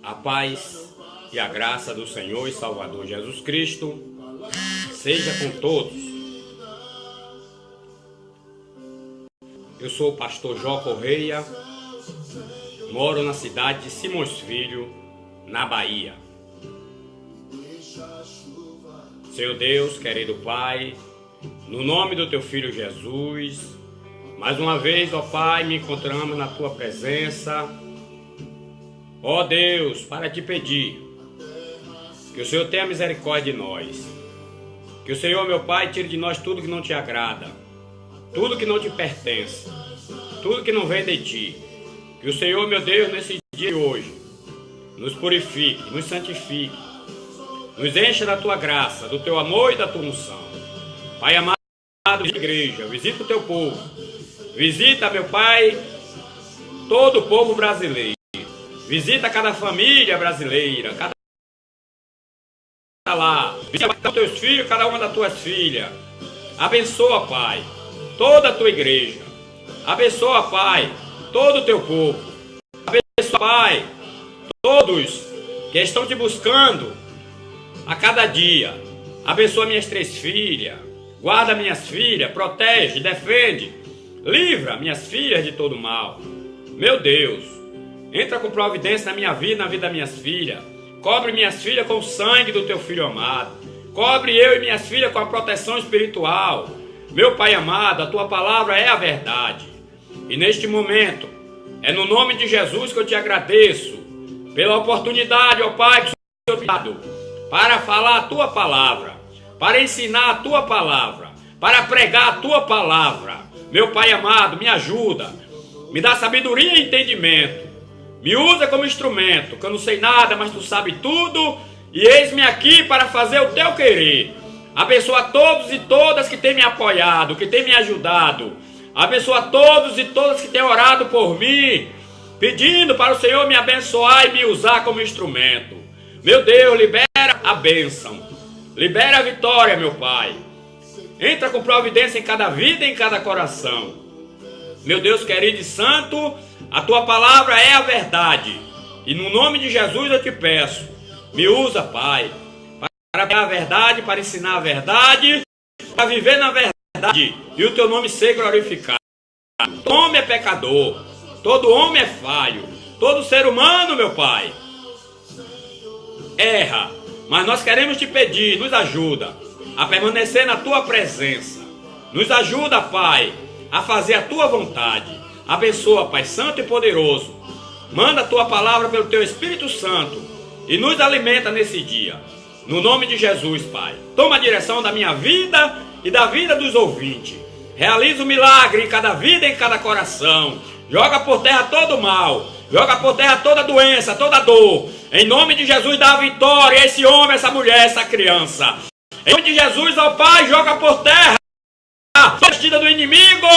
A paz e a graça do Senhor e Salvador Jesus Cristo seja com todos. Eu sou o pastor Jó Correia, moro na cidade de Simões Filho, na Bahia. Senhor Deus, querido Pai, no nome do Teu Filho Jesus, mais uma vez, ó Pai, me encontramos na Tua presença. Ó Deus, para Te pedir que o Senhor tenha misericórdia de nós. Que o Senhor, meu Pai, tire de nós tudo que não Te agrada, tudo que não Te pertence, tudo que não vem de Ti. Que o Senhor, meu Deus, nesse dia de hoje, nos purifique, nos santifique, nos encha da Tua graça, do Teu amor e da Tua unção. Pai amado da igreja, visita o Teu povo, visita, meu Pai, todo o povo brasileiro, visita cada família brasileira, cada lá, visita os Teus filhos, cada uma das Tuas filhas. Abençoa, Pai, toda a Tua igreja. Abençoa, Pai, todo o Teu povo. Abençoa, Pai, todos que estão Te buscando a cada dia. Abençoa minhas 3 filhas. Guarda minhas filhas, protege, defende, livra minhas filhas de todo mal. Meu Deus, entra com providência na minha vida, na vida das minhas filhas. Cobre minhas filhas com o sangue do Teu Filho amado. Cobre eu e minhas filhas com a proteção espiritual. Meu Pai amado, a Tua palavra é a verdade. E neste momento, é no nome de Jesus que eu Te agradeço pela oportunidade, ó Pai, que o Senhor me dado para falar a Tua palavra, para ensinar a Tua palavra, para pregar a Tua palavra. Meu Pai amado, me ajuda, me dá sabedoria e entendimento, me usa como instrumento, que eu não sei nada, mas Tu sabe tudo, e eis-me aqui para fazer o Teu querer. Abençoa todos e todas que têm me apoiado, que têm me ajudado. Abençoa todos e todas que têm orado por mim, pedindo para o Senhor me abençoar e me usar como instrumento. Meu Deus, libera a bênção, libera a vitória, meu Pai. Entra com providência em cada vida e em cada coração. Meu Deus querido e santo, a Tua palavra é a verdade. E no nome de Jesus eu Te peço, me usa, Pai, para pregar a verdade, para ensinar a verdade, para viver na verdade e o Teu nome ser glorificado. Todo homem é pecador, todo homem é falho, todo ser humano, meu Pai, erra. Mas nós queremos Te pedir, nos ajuda a permanecer na Tua presença. Nos ajuda, Pai, a fazer a Tua vontade. Abençoa, Pai Santo e poderoso. Manda a Tua palavra pelo Teu Espírito Santo e nos alimenta nesse dia. No nome de Jesus, Pai. Toma a direção da minha vida e da vida dos ouvintes. Realiza o milagre em cada vida e em cada coração. Joga por terra todo o mal. Joga por terra toda doença, toda dor. Em nome de Jesus, dá a vitória a esse homem, essa mulher, essa criança. Em nome de Jesus, ó Pai, joga por terra a vestida do inimigo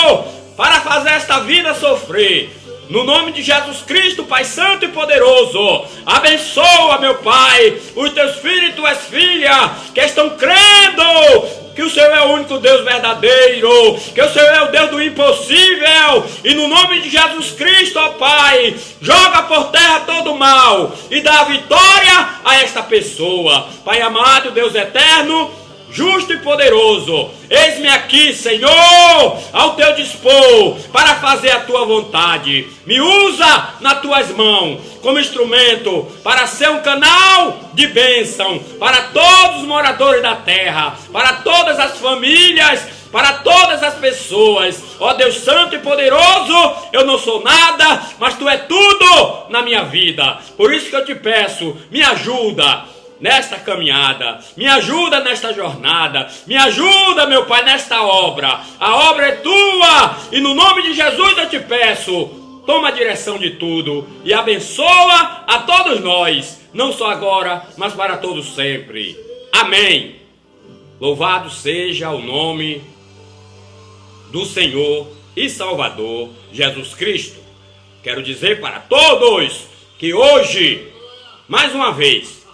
para fazer esta vida sofrer. No nome de Jesus Cristo, Pai Santo e poderoso, abençoa, meu Pai, os Teus filhos e Tuas filhas que estão crendo que o Senhor é o único Deus verdadeiro, que o Senhor é o Deus do impossível. E no nome de Jesus Cristo, ó Pai, joga por terra todo o mal e dá a vitória a esta pessoa. Pai amado, Deus eterno, justo e poderoso, eis-me aqui, Senhor, ao Teu dispor, para fazer a Tua vontade. Me usa nas Tuas mãos como instrumento para ser um canal de bênção para todos os moradores da terra, para todas as famílias, para todas as pessoas. Ó Deus Santo e poderoso, eu não sou nada, mas Tu é tudo na minha vida. Por isso que eu Te peço, me ajuda nesta caminhada, me ajuda nesta jornada, me ajuda, meu Pai, nesta obra. A obra é Tua e no nome de Jesus eu Te peço, toma a direção de tudo e abençoa a todos nós, não só agora, mas para todos sempre. Amém. Louvado seja o nome do Senhor e Salvador Jesus Cristo. Quero dizer para todos que hoje, mais uma vez,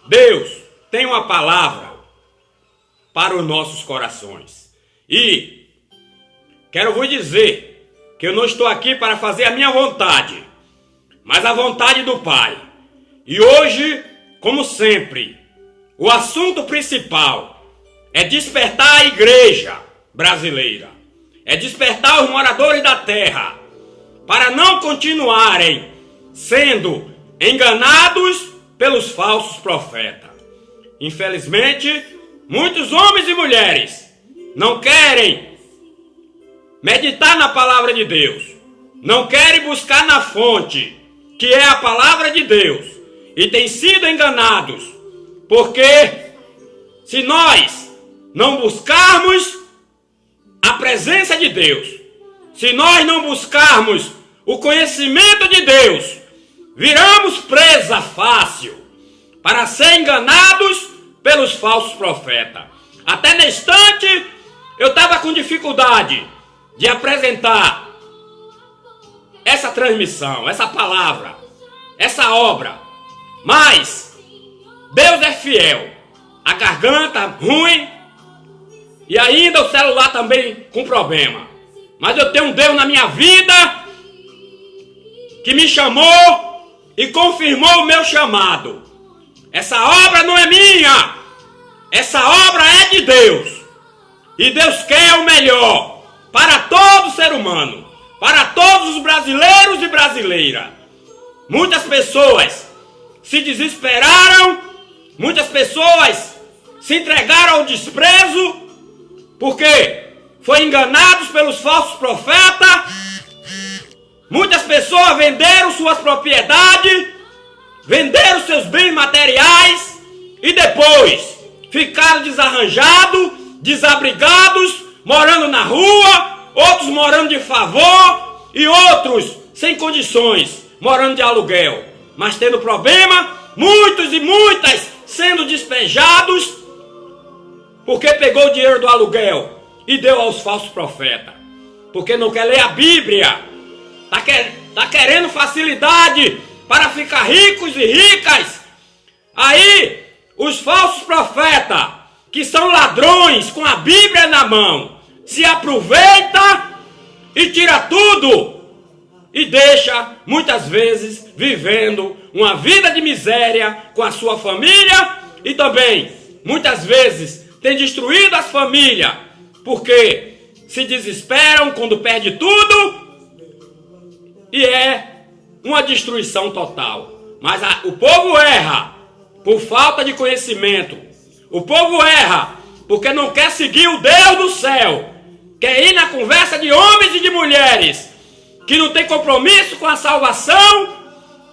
Deus tem uma palavra para os nossos corações. E quero vos dizer que eu não estou aqui para fazer a minha vontade, mas a vontade do Pai. E hoje, como sempre, o assunto principal é despertar a igreja brasileira, é despertar os moradores da terra para não continuarem sendo enganados pelos falsos profetas. Infelizmente, muitos homens e mulheres não querem meditar na palavra de Deus, não querem buscar na fonte, que é a palavra de Deus, e têm sido enganados, porque se nós não buscarmos a presença de Deus, se nós não buscarmos o conhecimento de Deus, viramos presa fácil para ser enganados pelos falsos profetas. Até nesse instante, eu estava com dificuldade de apresentar essa transmissão, essa palavra, essa obra. Mas Deus é fiel. A garganta ruim e ainda o celular também com problema. Mas eu tenho um Deus na minha vida que me chamou e confirmou o meu chamado. Essa obra não é minha. Essa obra é de Deus. E Deus quer o melhor para todo ser humano, para todos os brasileiros e brasileiras. Muitas pessoas se desesperaram, muitas pessoas se entregaram ao desprezo, porque foram enganados pelos falsos profetas. Muitas pessoas venderam suas propriedades, venderam seus bens materiais e depois ficaram desarranjados, desabrigados, morando na rua, outros morando de favor e outros sem condições, morando de aluguel. Mas tendo problema, muitos e muitas sendo despejados, porque pegou o dinheiro do aluguel e deu aos falsos profetas. Porque não quer ler a Bíblia, está querendo facilidade para ficar ricos e ricas. Aí, os falsos profetas, que são ladrões com a Bíblia na mão, se aproveita e tira tudo e deixa, muitas vezes, vivendo uma vida de miséria com a sua família e também, muitas vezes, tem destruído as famílias porque se desesperam quando perde tudo e é uma destruição total. Mas o povo erra por falta de conhecimento. O povo erra porque não quer seguir o Deus do céu. Quer ir na conversa de homens e de mulheres que não tem compromisso com a salvação,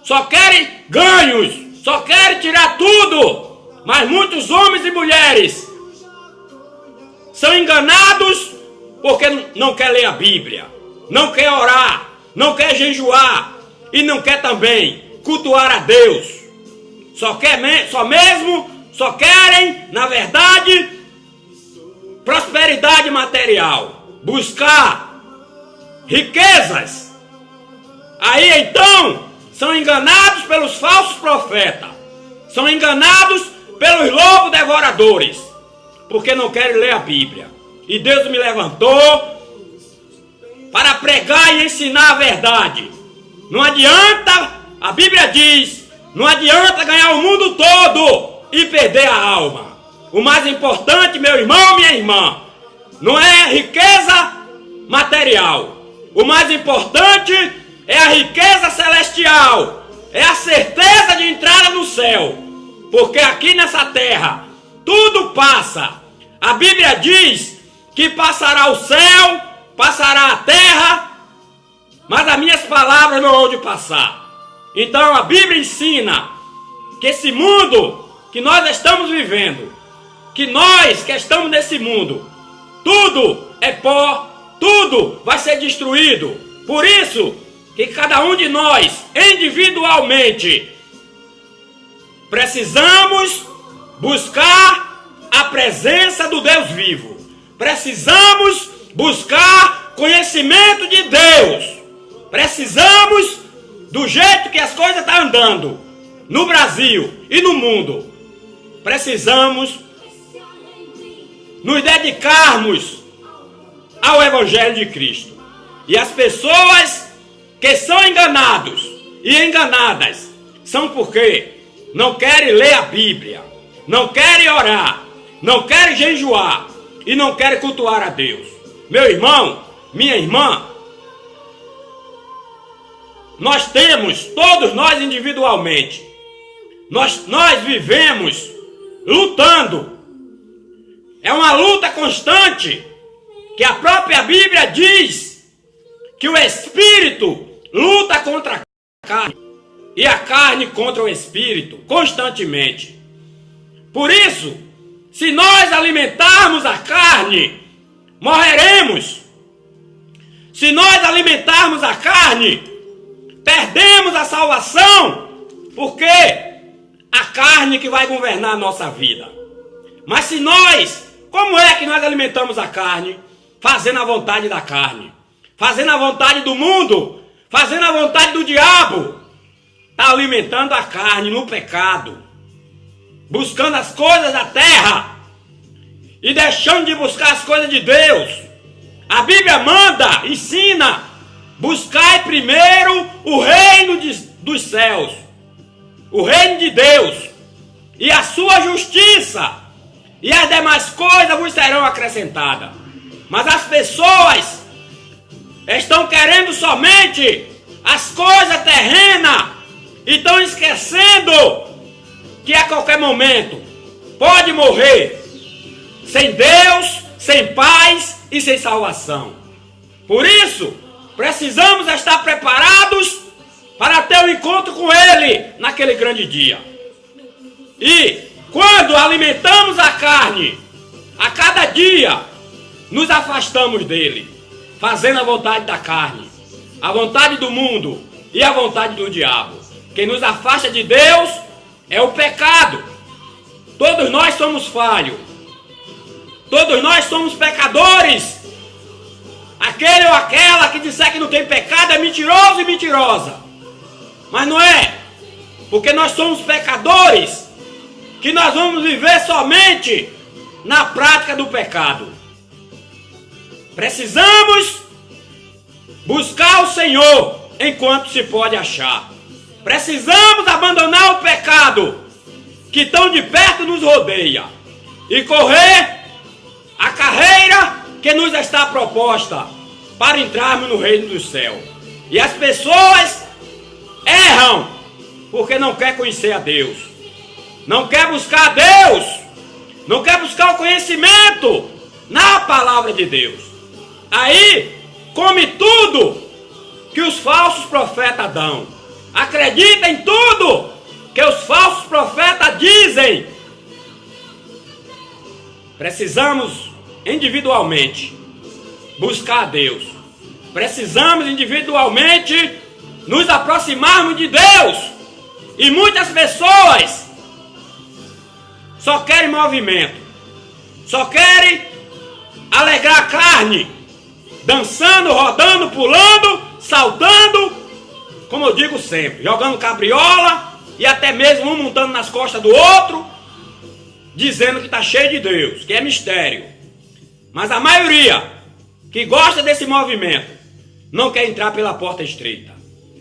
só querem ganhos, só querem tirar tudo. Mas muitos homens e mulheres são enganados porque não quer ler a Bíblia, não quer orar, não quer jejuar e não quer também cultuar a Deus. Só querem, na verdade, prosperidade material, buscar riquezas. Aí então são enganados pelos falsos profetas, são enganados pelos lobos devoradores, porque não querem ler a Bíblia. E Deus me levantou para pregar e ensinar a verdade. Não adianta, a Bíblia diz, não adianta ganhar o mundo todo e perder a alma. O mais importante, meu irmão, minha irmã, não é a riqueza material. O mais importante é a riqueza celestial, é a certeza de entrada no céu. Porque aqui nessa terra, tudo passa. A Bíblia diz que passará o céu, passará a terra, mas as minhas palavras não hão de passar. Então a Bíblia ensina que esse mundo que nós estamos vivendo, que nós que estamos nesse mundo, tudo é pó, tudo vai ser destruído. Por isso que cada um de nós, individualmente, precisamos buscar a presença do Deus vivo. Precisamos buscar conhecimento de Deus. Precisamos, do jeito que as coisas estão andando no Brasil e no mundo, precisamos nos dedicarmos ao Evangelho de Cristo. E as pessoas que são enganados e enganadas são porque não querem ler a Bíblia, não querem orar, não querem jejuar e não querem cultuar a Deus. Meu irmão, minha irmã, nós temos, todos nós individualmente, nós vivemos lutando. É uma luta constante, que a própria Bíblia diz que o Espírito luta contra a carne e a carne contra o Espírito, constantemente. Por isso, se nós alimentarmos a carne, morreremos. Se nós alimentarmos a carne, perdemos a salvação, porque a carne que vai governar a nossa vida. Mas se nós, como é que nós alimentamos a carne? Fazendo a vontade da carne, fazendo a vontade do mundo, fazendo a vontade do diabo. Está alimentando a carne no pecado, buscando as coisas da terra e deixando de buscar as coisas de Deus. A Bíblia manda, ensina: buscai primeiro o reino dos céus, o reino de Deus e a sua justiça, e as demais coisas vos serão acrescentadas. Mas as pessoas estão querendo somente as coisas terrenas e estão esquecendo que a qualquer momento pode morrer sem Deus, sem paz e sem salvação. Por isso, precisamos estar preparados para ter um encontro com Ele naquele grande dia. E quando alimentamos a carne, a cada dia nos afastamos dele, fazendo a vontade da carne, a vontade do mundo e a vontade do diabo. Quem nos afasta de Deus é o pecado. Todos nós somos falhos. Todos nós somos pecadores. Aquele ou aquela que disser que não tem pecado é mentiroso e mentirosa. Mas não é. Porque nós somos pecadores que nós vamos viver somente na prática do pecado. Precisamos buscar o Senhor enquanto se pode achar. Precisamos abandonar o pecado que tão de perto nos rodeia e correr a carreira que nos está proposta para entrarmos no reino do céu. E as pessoas erram porque não quer conhecer a Deus, não quer buscar a Deus, não quer buscar o conhecimento na palavra de Deus. Aí come tudo que os falsos profetas dão. Acredita em tudo que os falsos profetas dizem. Precisamos individualmente buscar a Deus. Precisamos individualmente nos aproximarmos de Deus. E muitas pessoas só querem movimento, só querem alegrar a carne, dançando, rodando, pulando, saltando, como eu digo sempre, jogando cabriola e até mesmo um montando nas costas do outro, dizendo que está cheio de Deus, que é mistério. Mas a maioria que gosta desse movimento não quer entrar pela porta estreita.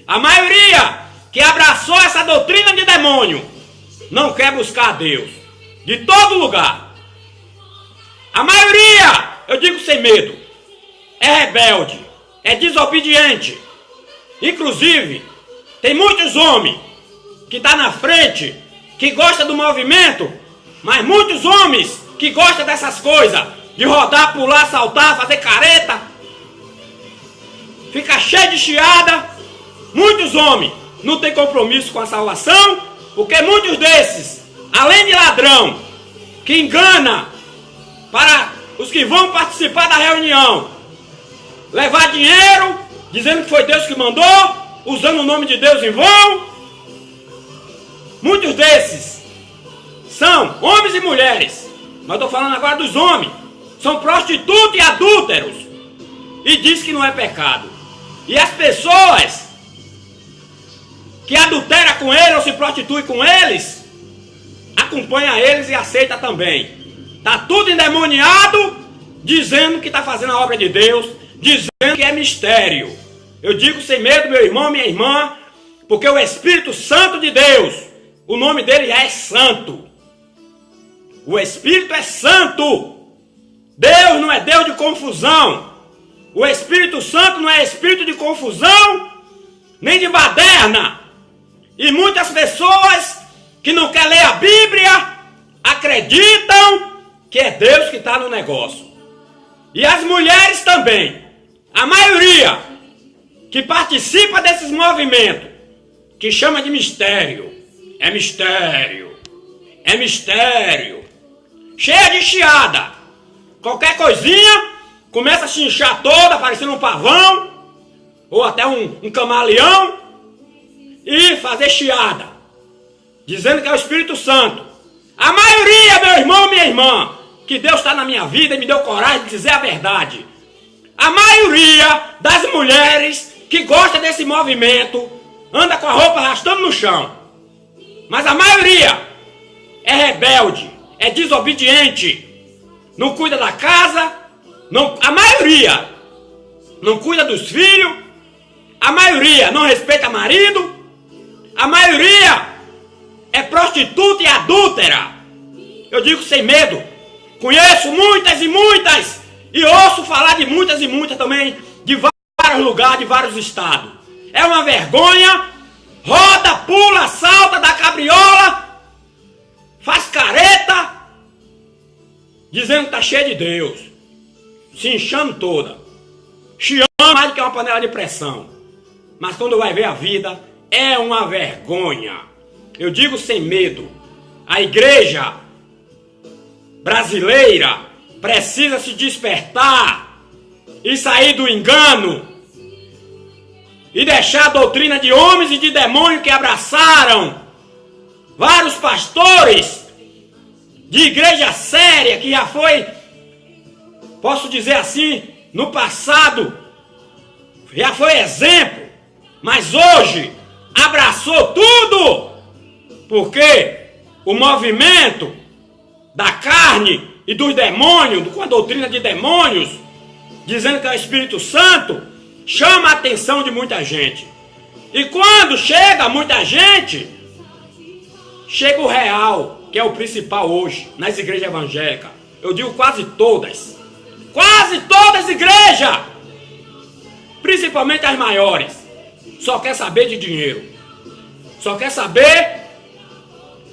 A maioria que abraçou essa doutrina de demônio não quer buscar a Deus de todo lugar. A maioria, eu digo sem medo, é rebelde, é desobediente. Inclusive, tem muitos homens que estão na frente, que gostam do movimento, mas muitos homens que gostam dessas coisas, de rodar, pular, saltar, fazer careta, fica cheio de chiada. Muitos homens não têm compromisso com a salvação, porque muitos desses, além de ladrão, que engana para os que vão participar da reunião, levar dinheiro, dizendo que foi Deus que mandou, usando o nome de Deus em vão. Muitos desses são homens e mulheres, mas estou falando agora dos homens, são prostitutos e adúlteros, e diz que não é pecado. E as pessoas que adulteram com eles ou se prostituem com eles, acompanha eles e aceita também. Está tudo endemoniado, dizendo que está fazendo a obra de Deus, dizendo que é mistério. Eu digo sem medo, meu irmão, minha irmã, porque o Espírito Santo de Deus, o nome dele já é santo. O Espírito é santo. Deus não é Deus de confusão. O Espírito Santo não é espírito de confusão, nem de baderna. E muitas pessoas que não querem ler a Bíblia acreditam que é Deus que está no negócio. E as mulheres também. A maioria que participa desses movimentos, que chama de mistério. É mistério. É mistério. Cheia de chiada. Qualquer coisinha começa a se inchar toda, parecendo um pavão, ou até um camaleão, e fazer chiada, dizendo que é o Espírito Santo. A maioria, meu irmão, minha irmã, que Deus está na minha vida e me deu coragem de dizer a verdade. A maioria das mulheres que gosta desse movimento anda com a roupa arrastando no chão. Mas a maioria é rebelde, é desobediente, não cuida da casa, a maioria não cuida dos filhos, a maioria não respeita marido, a maioria é prostituta e adúltera. Eu digo sem medo, conheço muitas e muitas, e ouço falar de muitas e muitas também, de vários lugares, de vários estados. É uma vergonha, roda, pula, salta da cabriola, faz careta, dizendo que está cheio de Deus, se inchando toda, chiando mais do que uma panela de pressão. Mas quando vai ver a vida, é uma vergonha. Eu digo sem medo, a igreja brasileira precisa se despertar e sair do engano e deixar a doutrina de homens e de demônios que abraçaram vários pastores de igreja séria, que já foi, posso dizer assim, no passado, já foi exemplo, mas hoje abraçou tudo, porque o movimento da carne e dos demônios, com a doutrina de demônios, dizendo que é o Espírito Santo, chama a atenção de muita gente. E quando chega muita gente, chega o real, que é o principal hoje, nas igrejas evangélicas. Eu digo quase todas as igrejas, principalmente as maiores, só quer saber de dinheiro, só quer saber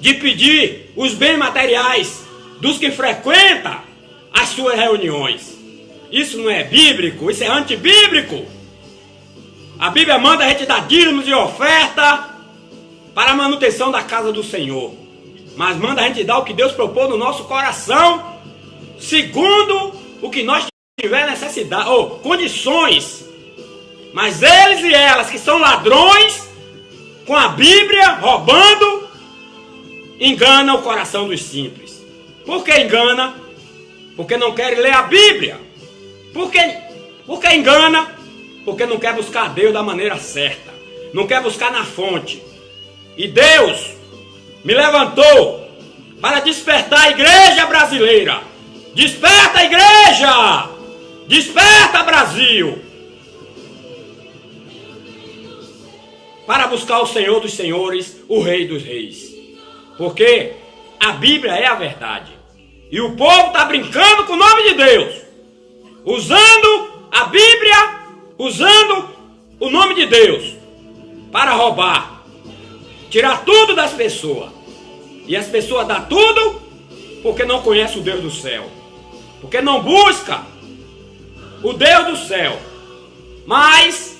de pedir os bens materiais dos que frequentam as suas reuniões. Isso não é bíblico, isso é antibíblico. A Bíblia manda a gente dar dízimos e oferta para a manutenção da casa do Senhor, mas manda a gente dar o que Deus propôs no nosso coração, segundo o que nós tiver necessidade, ou condições. Mas eles e elas que são ladrões, com a Bíblia, roubando, enganam o coração dos simples. Por que engana? Porque não querem ler a Bíblia. Por que engana? Porque não quer buscar a Deus da maneira certa, não quer buscar na fonte. E Deus me levantou para despertar a igreja brasileira. Desperta, igreja! Desperta, Brasil! Para buscar o Senhor dos senhores, o Rei dos reis. Porque a Bíblia é a verdade. E o povo está brincando com o nome de Deus, usando a Bíblia, usando o nome de Deus para roubar, tirar tudo das pessoas. E as pessoas dão tudo porque não conhecem o Deus do céu, porque não busca o Deus do céu. Mas,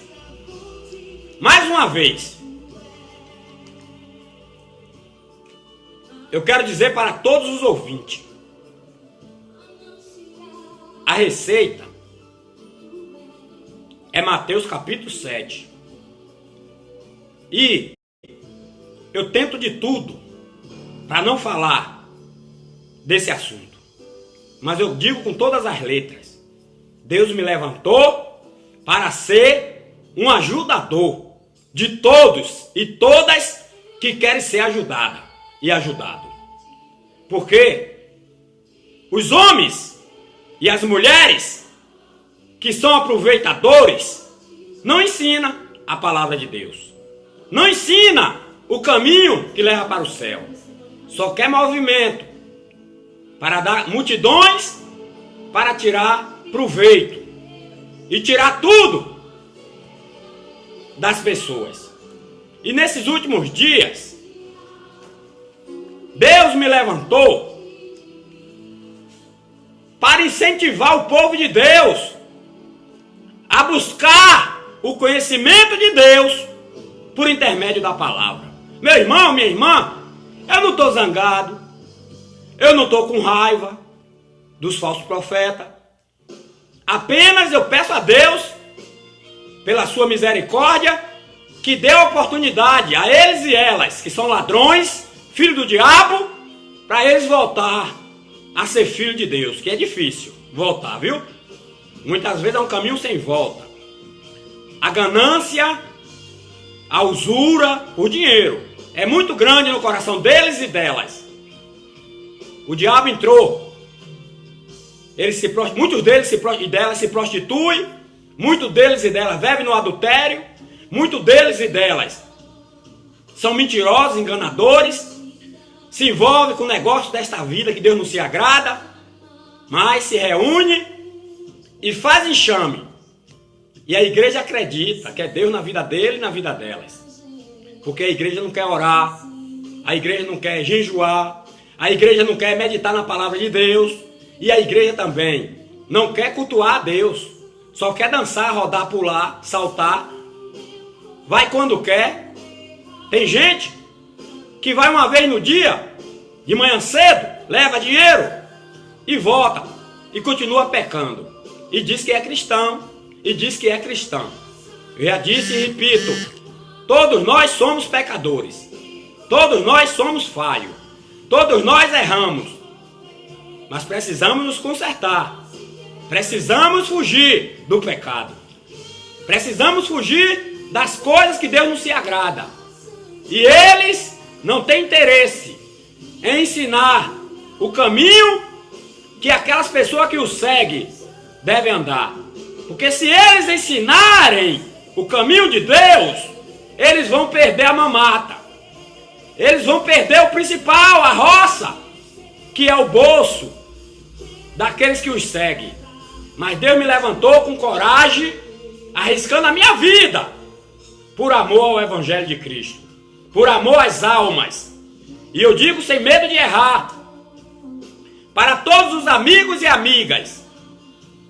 mais uma vez, eu quero dizer para todos os ouvintes, a receita é Mateus capítulo 7. E eu tento de tudo para não falar desse assunto, mas eu digo com todas as letras: Deus me levantou para ser um ajudador de todos e todas que querem ser ajudadas e ajudado. Porque os homens e as mulheres que são aproveitadores não ensinam a palavra de Deus, não ensina o caminho que leva para o céu. Só quer movimento para dar multidões, para tirar proveito e tirar tudo das pessoas. E nesses últimos dias, Deus me levantou para incentivar o povo de Deus a buscar o conhecimento de Deus por intermédio da palavra. Meu irmão, minha irmã, eu não estou zangado, eu não estou com raiva dos falsos profetas. Apenas eu peço a Deus, pela sua misericórdia, que dê a oportunidade a eles e elas, que são ladrões, filhos do diabo, para eles voltar a ser filho de Deus, que é difícil voltar, viu? Muitas vezes é um caminho sem volta. A ganância, a usura, o dinheiro é muito grande no coração deles e delas. O diabo entrou. Muitos deles e delas se prostituem, muitos deles e delas vivem no adultério, muitos deles e delas são mentirosos, enganadores, se envolvem com o negócio desta vida que Deus não se agrada, mas se reúne e faz enxame. E a igreja acredita que é Deus na vida dele e na vida delas. Porque a igreja não quer orar, a igreja não quer jejuar, a igreja não quer meditar na palavra de Deus, e a igreja também não quer cultuar a Deus, só quer dançar, rodar, pular, saltar, vai quando quer. Tem gente que vai uma vez no dia, de manhã cedo, leva dinheiro e volta e continua pecando. E diz que é cristão, e diz que é cristão. Eu já disse e repito, todos nós somos pecadores, todos nós somos falhos, todos nós erramos, mas precisamos nos consertar, precisamos fugir do pecado, precisamos fugir das coisas que Deus não se agrada. E eles não têm interesse em ensinar o caminho que aquelas pessoas que o seguem devem andar. Porque se eles ensinarem o caminho de Deus, eles vão perder a mamata. Eles vão perder o principal, a roça, que é o bolso daqueles que os seguem. Mas Deus me levantou com coragem, arriscando a minha vida, por amor ao Evangelho de Cristo, por amor às almas. E eu digo sem medo de errar, para todos os amigos e amigas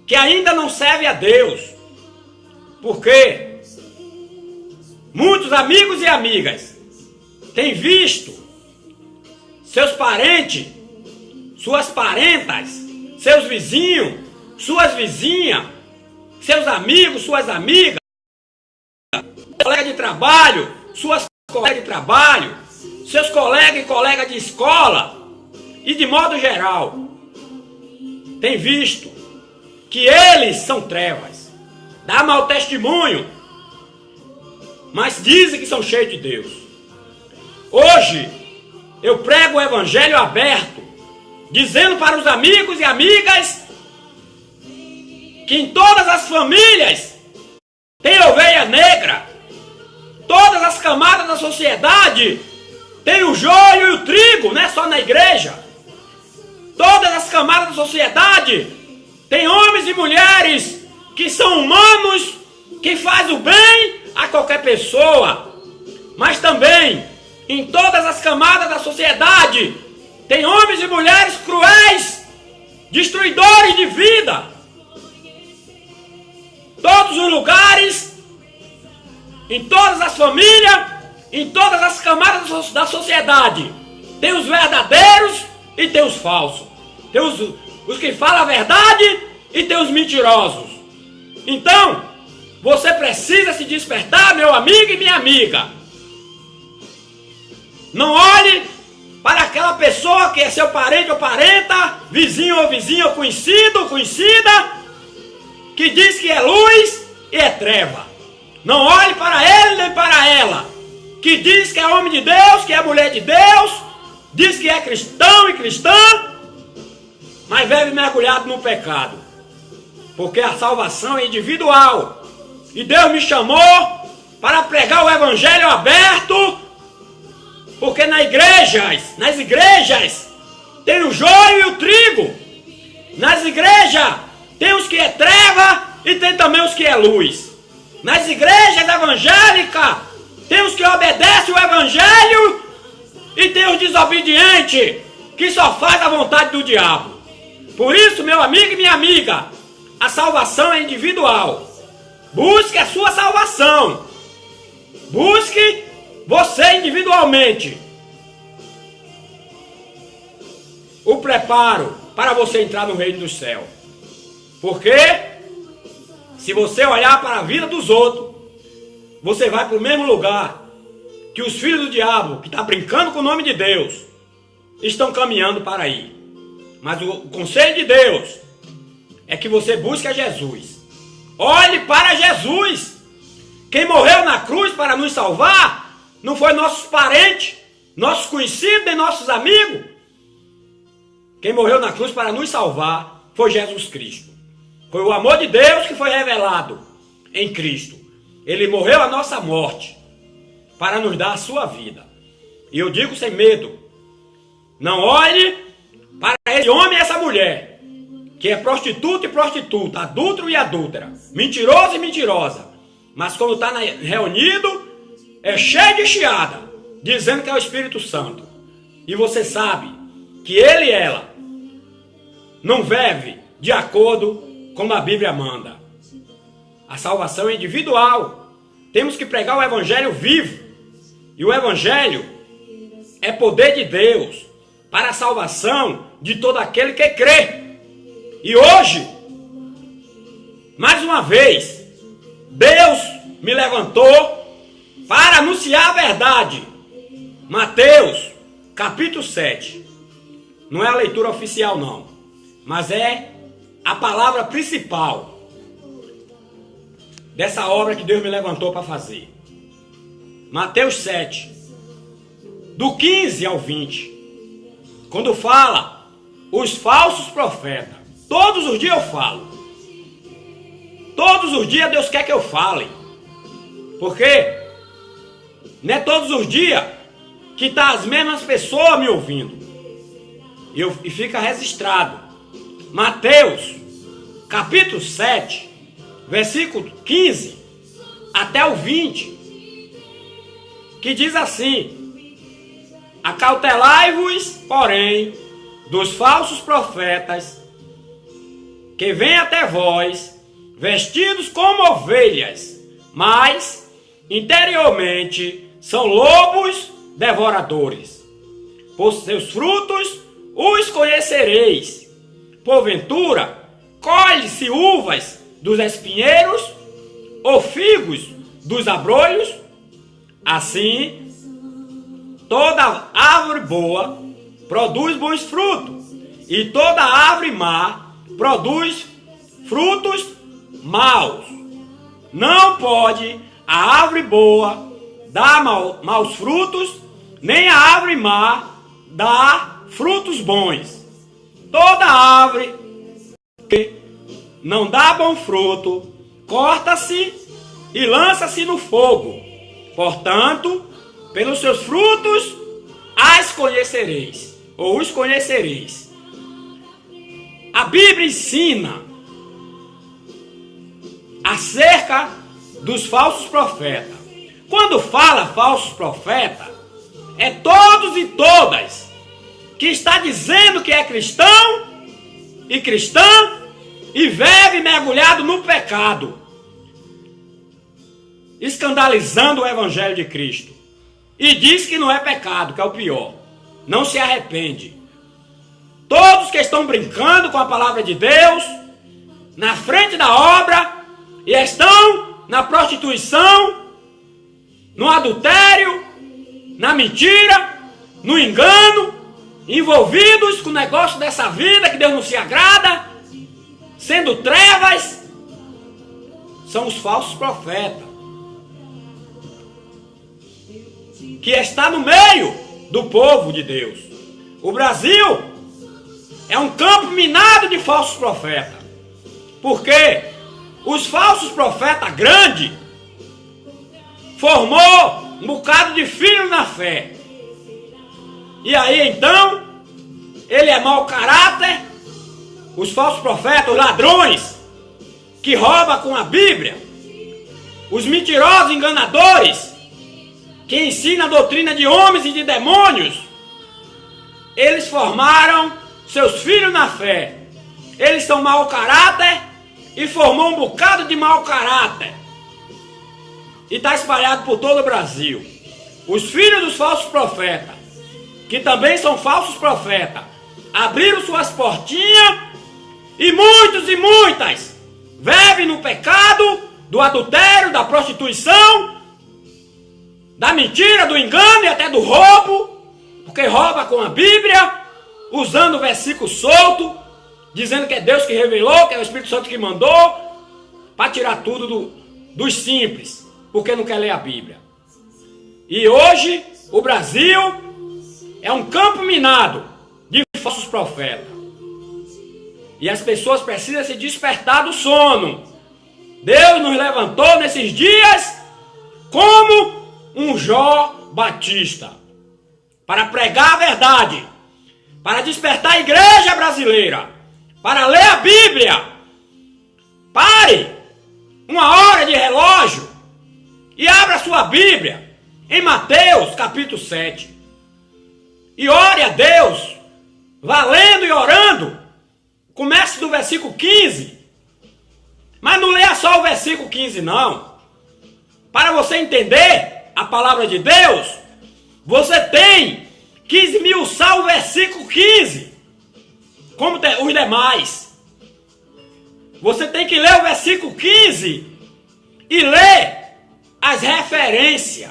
que ainda não servem a Deus, porque muitos amigos e amigas têm visto seus parentes, suas parentas, seus vizinhos, suas vizinhas, seus amigos, suas amigas, colegas de trabalho, suas colegas de trabalho, seus colegas e colegas de escola, e de modo geral, tem visto que eles são trevas, dá mau testemunho, mas dizem que são cheios de Deus. Hoje, eu prego o Evangelho aberto, dizendo para os amigos e amigas que em todas as famílias tem ovelha negra, todas as camadas da sociedade tem o joio e o trigo, não é só na igreja. Todas as camadas da sociedade tem homens e mulheres que são humanos, que fazem o bem a qualquer pessoa. Mas também, em todas as camadas da sociedade, tem homens e mulheres cruéis, destruidores de vida. Todos os lugares, em todas as famílias, em todas as camadas da sociedade, tem os verdadeiros e tem os falsos. Tem os que falam a verdade e tem os mentirosos. Então, você precisa se despertar, meu amigo e minha amiga. Não olhe para aquela pessoa que é seu parente ou parenta, vizinho ou vizinha, ou conhecido ou conhecida, que diz que é luz e é treva. Não olhe para ele nem para ela, que diz que é homem de Deus, que é mulher de Deus, diz que é cristão e cristã, mas vive mergulhado no pecado. Porque a salvação é individual. E Deus me chamou para pregar o Evangelho aberto Porque nas igrejas, tem o joio e o trigo. Nas igrejas, tem os que é treva e tem também os que é luz. Nas igrejas evangélicas, tem os que obedecem o evangelho e tem os desobedientes, que só faz a vontade do diabo. Por isso, meu amigo e minha amiga, a salvação é individual. Busque a sua salvação. Busque você individualmente o preparo para você entrar no reino dos céus. Porque se você olhar para a vida dos outros, você vai para o mesmo lugar que os filhos do diabo, que estão brincando com o nome de Deus, estão caminhando para ir. Mas o conselho de Deus é que você busque a Jesus. Olhe para Jesus. Quem morreu na cruz para nos salvar não foi nossos parentes, nossos conhecidos, nem nossos amigos. Quem morreu na cruz para nos salvar foi Jesus Cristo. Foi o amor de Deus que foi revelado em Cristo. Ele morreu a nossa morte para nos dar a sua vida. E eu digo sem medo, não olhe para esse homem e essa mulher, que é prostituta e prostituta, adúltero e adúltera, mentiroso e mentirosa. Mas quando está reunido, é cheio de chiada, dizendo que é o Espírito Santo. E você sabe que ele e ela não vive de acordo como a Bíblia manda. A salvação é individual. Temos que pregar o Evangelho vivo. E o Evangelho é poder de Deus para a salvação de todo aquele que crê. E hoje, mais uma vez, Deus me levantou para anunciar a verdade. Mateus, capítulo 7. Não é a leitura oficial não, mas é a palavra principal dessa obra que Deus me levantou para fazer. Mateus 7, do 15 ao 20. Quando fala os falsos profetas. Todos os dias eu falo. Todos os dias Deus quer que eu fale. Porque não é todos os dias que tá as mesmas pessoas me ouvindo. E fica registrado. Mateus, capítulo 7, versículo 15 até o 20, que diz assim: acautelai-vos, porém, dos falsos profetas, que vêm até vós, vestidos como ovelhas, mas interiormente são lobos devoradores. Por seus frutos os conhecereis. Porventura, colhe-se uvas dos espinheiros ou figos dos abrolhos? Assim, toda árvore boa produz bons frutos, e toda árvore má produz frutos maus. Não pode a árvore boa dar maus frutos, nem a árvore má dar frutos bons. Toda árvore que não dá bom fruto, corta-se e lança-se no fogo. Portanto, pelos seus frutos as conhecereis, ou os conhecereis. A Bíblia ensina acerca dos falsos profetas. Quando fala falsos profetas, é todos e todas que está dizendo que é cristão e cristã e vive mergulhado no pecado, escandalizando o Evangelho de Cristo. E diz que não é pecado, que é o pior. Não se arrepende. Todos que estão brincando com a palavra de Deus, na frente da obra, e estão na prostituição, no adultério, na mentira, no engano, envolvidos com o negócio dessa vida que Deus não se agrada, sendo trevas, são os falsos profetas, que está no meio do povo de Deus. O Brasil é um campo minado de falsos profetas, porque os falsos profetas grandes formou um bocado de filho na fé, E aí então, ele é mau caráter, os falsos profetas, os ladrões, que roubam com a Bíblia, os mentirosos enganadores, que ensinam a doutrina de homens e de demônios, eles formaram seus filhos na fé. Eles são mau caráter e formou um bocado de mau caráter. E está espalhado por todo o Brasil. Os filhos dos falsos profetas, que também são falsos profetas, abriram suas portinhas e muitos e muitas vivem no pecado do adultério, da prostituição, da mentira, do engano e até do roubo, porque rouba com a Bíblia, usando o versículo solto, dizendo que é Deus que revelou, que é o Espírito Santo que mandou, para tirar tudo dos simples, porque não quer ler a Bíblia. E hoje o Brasil é um campo minado de falsos profetas. E as pessoas precisam se despertar do sono. Deus nos levantou nesses dias como um Jó Batista, para pregar a verdade, para despertar a igreja brasileira, para ler a Bíblia. Pare uma hora de relógio e abra sua Bíblia em Mateus capítulo 7 e ore a Deus, valendo e orando. Comece do versículo 15, mas não leia só o versículo 15 não. Para você entender a palavra de Deus, você tem que esmiuçar o versículo 15, como os demais. Você tem que ler o versículo 15 e ler as referências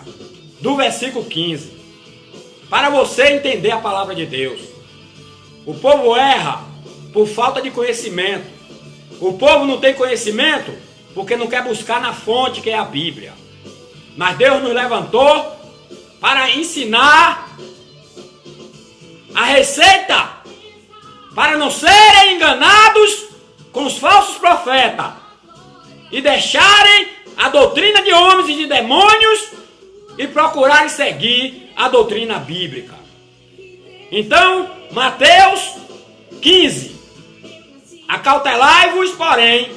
do versículo 15, para você entender a palavra de Deus. O povo erra por falta de conhecimento. O povo não tem conhecimento porque não quer buscar na fonte, que é a Bíblia. Mas Deus nos levantou para ensinar a receita para não serem enganados com os falsos profetas e deixarem a doutrina de homens e de demônios e procurarem seguir a doutrina bíblica. Então, Mateus 15: acautelai-vos, porém,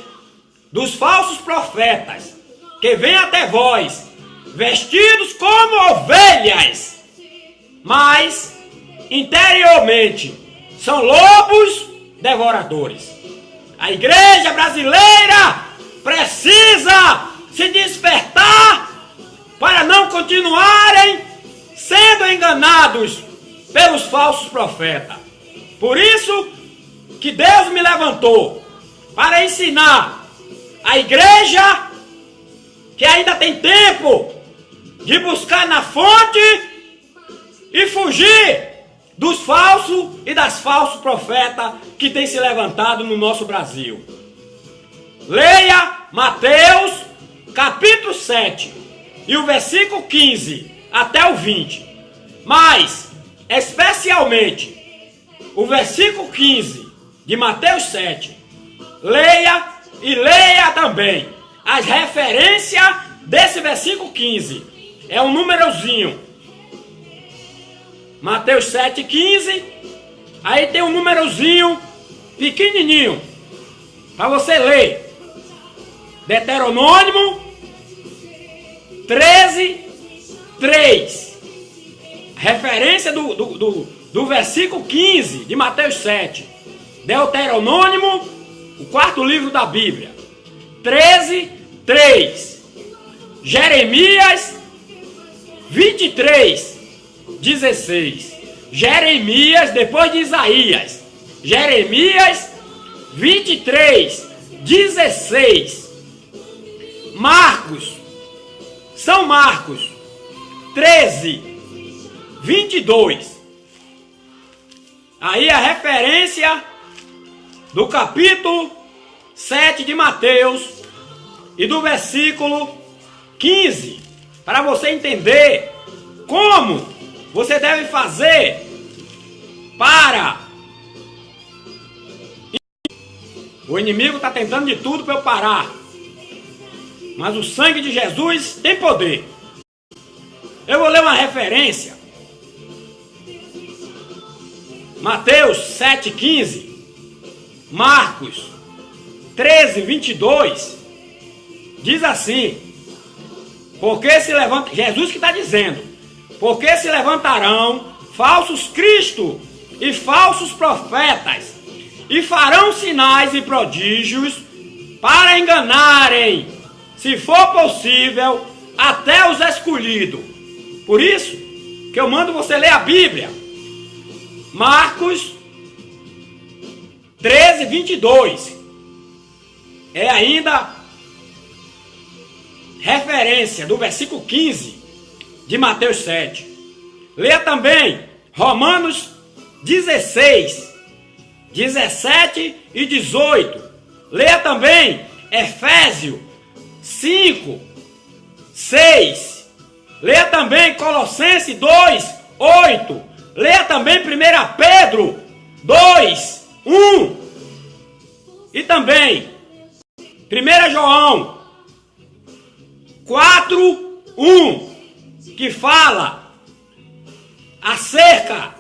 dos falsos profetas, que vêm até vós, vestidos como ovelhas, mas interiormente são lobos devoradores. A igreja brasileira precisa se despertar para não continuarem sendo enganados pelos falsos profetas. Por isso que Deus me levantou para ensinar a igreja que ainda tem tempo de buscar na fonte e fugir dos falsos e das falsos profetas que têm se levantado no nosso Brasil. Leia Mateus capítulo 7 e o versículo 15 até o 20. Mas, especialmente, o versículo 15 de Mateus 7. Leia e leia também as referências desse versículo 15. É um númerozinho. Mateus 7, 15. Aí tem um númerozinho pequenininho para você ler. Deuteronômio 13, 3. Referência do versículo 15 de Mateus 7. Deuteronômio, o quarto livro da Bíblia. 13, 3. Jeremias 23, 16. Jeremias, depois de Isaías. Jeremias 23, 16. Marcos, São Marcos 13, 22. Aí a referência do capítulo 7 de Mateus e do versículo 15, para você entender como você deve fazer para... O inimigo está tentando de tudo para eu parar, mas o sangue de Jesus tem poder. Eu vou ler uma referência Mateus 7,15, Marcos 13:22, diz assim: porque se levanta, Jesus que está dizendo, porque se levantarão falsos cristos e falsos profetas, e farão sinais e prodígios para enganarem, se for possível, até os escolhidos. Por isso que eu mando você ler a Bíblia. Marcos 13:22 é ainda referência do versículo 15 de Mateus 7. Leia também Romanos 16, 17 e 18. Leia também Efésios 5, 6. Leia também Colossenses 2, 8. Leia também 1 Pedro 2, 1. E também 1 João 4, 1. Que fala acerca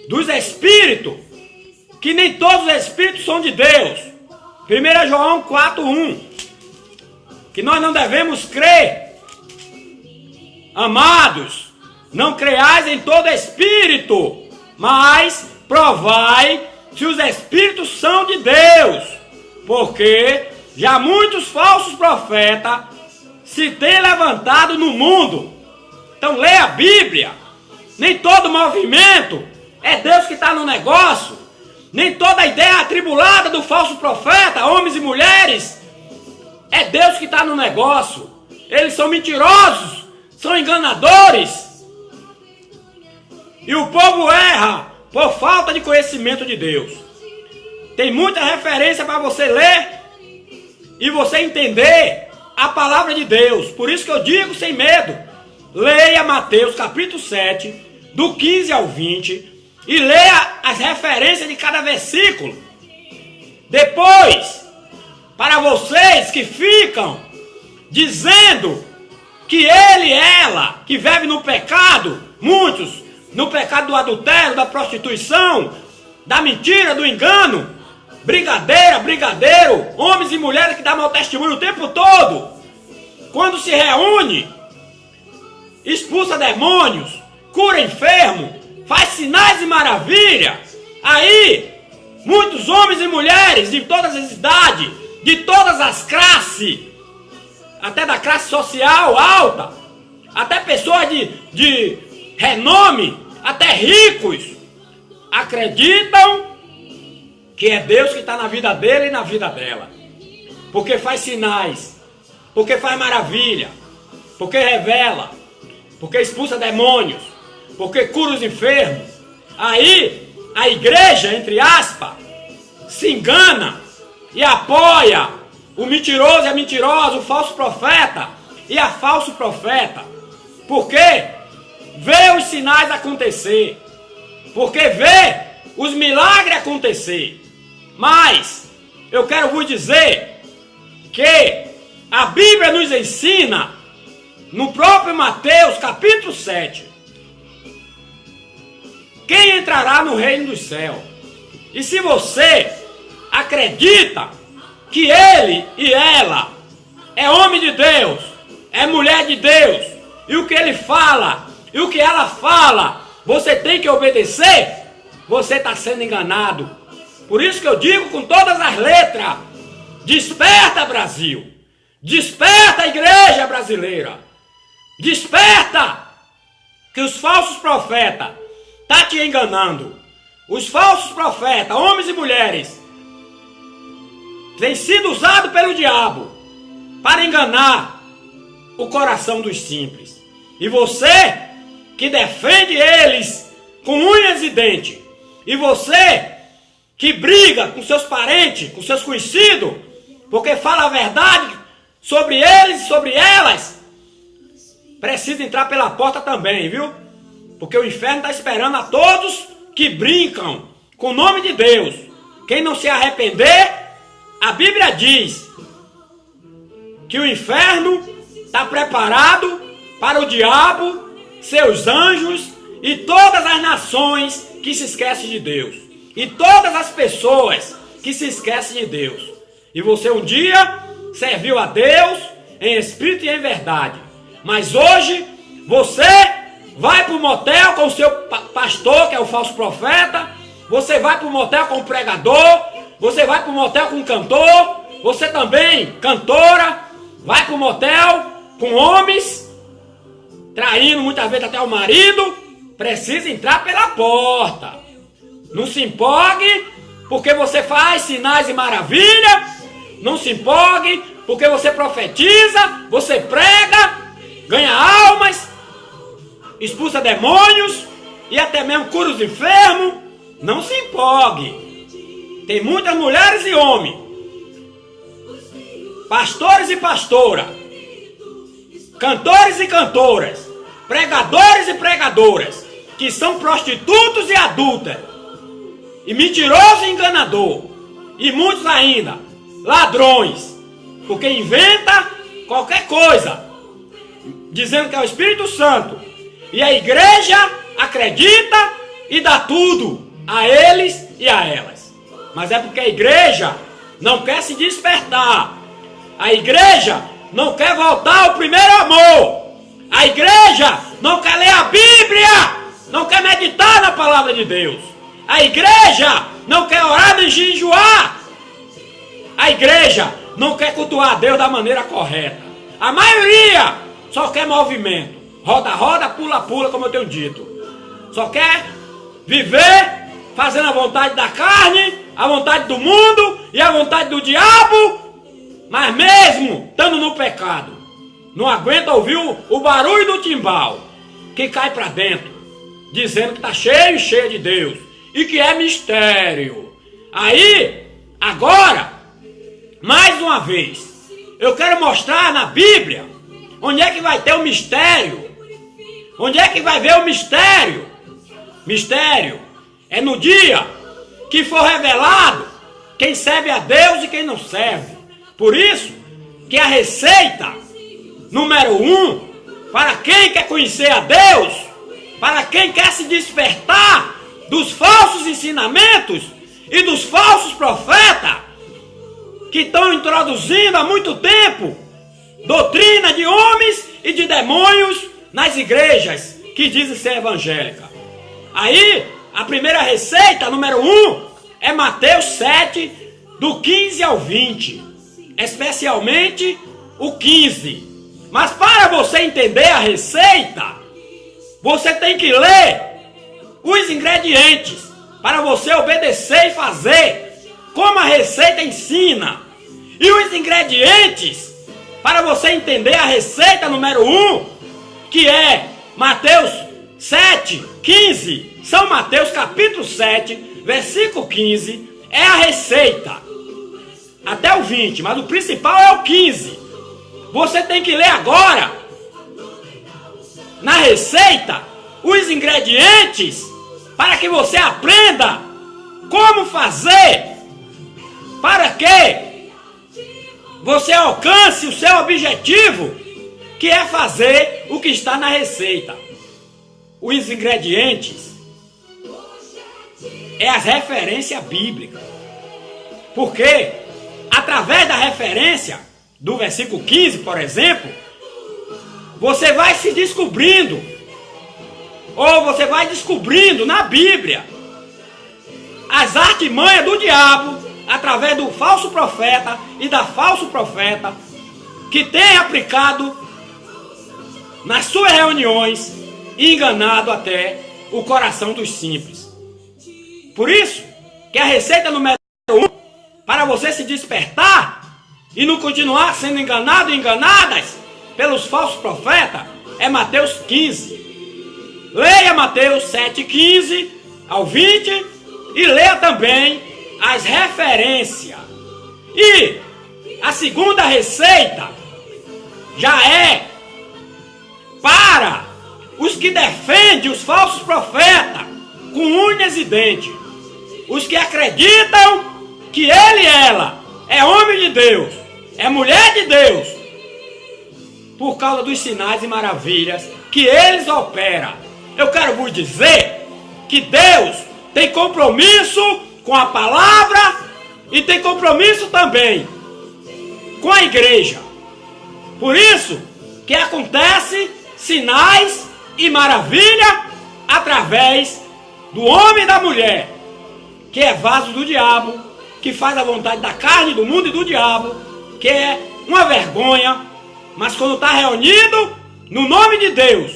dos espíritos, que nem todos os espíritos são de Deus. 1 João 4:1, que nós não devemos crer. Amados, não creais em todo espírito, mas provai se os espíritos são de Deus, porque já muitos falsos profetas se têm levantado no mundo. Então leia a Bíblia. Nem todo movimento é Deus que está no negócio. Nem toda ideia atribulada do falso profeta, homens e mulheres, é Deus que está no negócio. Eles são mentirosos, são enganadores. E o povo erra por falta de conhecimento de Deus. Tem muita referência para você ler e você entender a palavra de Deus. Por isso que eu digo sem medo, leia Mateus capítulo 7, do 15 ao 20, e leia as referências de cada versículo. Depois, para vocês que ficam dizendo que ele e ela, que vivem no pecado, muitos no pecado do adultério, da prostituição, da mentira, do engano, brigadeiro, homens e mulheres que dão mau testemunho o tempo todo, quando se reúne, expulsa demônios, cura enfermo, faz sinais e maravilha. Aí, muitos homens e mulheres de todas as idades, de todas as classes, até da classe social alta, até pessoas de renome, até ricos, acreditam que é Deus que está na vida dele e na vida dela. Porque faz sinais, porque faz maravilha, porque revela, porque expulsa demônios, porque cura os enfermos. Aí a igreja, entre aspas, se engana e apoia o mentiroso e a mentirosa, o falso profeta e a falso profeta. Porque vê os sinais acontecer, porque vê os milagres acontecer. Mas eu quero vos dizer que a Bíblia nos ensina, no próprio Mateus capítulo 7, quem entrará no reino dos céus. E se você acredita que ele e ela é homem de Deus, é mulher de Deus, e o que ele fala e o que ela fala, você tem que obedecer, você está sendo enganado. Por isso que eu digo com todas as letras: desperta, Brasil! Desperta, igreja brasileira! Desperta! Que os falsos profetas estão te enganando. Os falsos profetas, homens e mulheres, têm sido usados pelo diabo para enganar o coração dos simples. E você que defende eles com unhas e dentes, e você que briga com seus parentes, com seus conhecidos, porque fala a verdade sobre eles e sobre elas, precisa entrar pela porta também, viu? Porque o inferno está esperando a todos que brincam com o nome de Deus. Quem não se arrepender, a Bíblia diz que o inferno está preparado para o diabo, seus anjos e todas as nações que se esquece de Deus. E todas as pessoas que se esquecem de Deus. E você um dia serviu a Deus em espírito e em verdade. Mas hoje você vai para o motel com o seu pastor, que é o falso profeta. Você vai para o motel com o pregador. Você vai para o motel com o cantor. Você também, cantora, vai para o motel com homens, traindo muitas vezes até o marido. Precisa entrar pela porta. Não se empolgue porque você faz sinais e maravilhas. Não se empolgue porque você profetiza, você prega, ganha almas, expulsa demônios e até mesmo cura os enfermos. Não se empolgue. Tem muitas mulheres e homens, pastores e pastoras, cantores e cantoras, pregadores e pregadoras, que são prostitutos e adúlteros, e mentiroso e enganador, e muitos ainda, ladrões, porque inventa qualquer coisa, dizendo que é o Espírito Santo, e a igreja acredita e dá tudo a eles e a elas. Mas é porque a igreja não quer se despertar. A igreja não quer voltar ao primeiro amor. A igreja não quer ler a Bíblia, não quer meditar na palavra de Deus. A igreja não quer orar nem jejuar. A igreja não quer cultuar a Deus da maneira correta. A maioria só quer movimento. Roda, roda, pula, pula, como eu tenho dito. Só quer viver fazendo a vontade da carne, a vontade do mundo e a vontade do diabo. Mas mesmo estando no pecado, não aguenta ouvir o barulho do timbal que cai para dentro, dizendo que está cheio e cheio de Deus e que é mistério. Aí, agora, mais uma vez, eu quero mostrar na Bíblia onde é que vai ter o mistério. Onde é que vai ver o mistério? Mistério é no dia que for revelado quem serve a Deus e quem não serve. Por isso que a receita número 1, para quem quer conhecer a Deus, para quem quer se despertar dos falsos ensinamentos e dos falsos profetas que estão introduzindo há muito tempo doutrina de homens e de demônios nas igrejas que dizem ser evangélicas. Aí, a primeira receita, número 1, é Mateus 7, do 15 ao 20. Especialmente o 15. Mas para você entender a receita, você tem que ler os ingredientes para você obedecer e fazer como a receita ensina. E os ingredientes para você entender a receita número 1, que é Mateus 7, 15, São Mateus capítulo 7, versículo 15, é a receita. Até o 20, mas o principal é o 15. Você tem que ler agora, na receita, os ingredientes, para que você aprenda como fazer, para que você alcance o seu objetivo, que é fazer o que está na receita. Os ingredientes é as referências bíblicas. Porque através da referência do versículo 15, por exemplo, você vai se descobrindo, ou você vai descobrindo na Bíblia as artimanhas do diabo através do falso profeta e da falso profeta que tem aplicado nas suas reuniões e enganado até o coração dos simples. Por isso que a receita número 1 para você se despertar e não continuar sendo enganado e enganadas pelos falsos profetas é Mateus 15. Leia Mateus 7, 15 ao 20 e leia também as referências. E a segunda receita já é para os que defendem os falsos profetas com unhas e dentes. Os que acreditam que ele e ela é homem de Deus, é mulher de Deus, por causa dos sinais e maravilhas que eles operam. Eu quero vos dizer que Deus tem compromisso com a palavra e tem compromisso também com a igreja. Por isso que acontece sinais e maravilha através do homem e da mulher, que é vaso do diabo, que faz a vontade da carne, do mundo e do diabo, que é uma vergonha, mas quando está reunido no nome de Deus,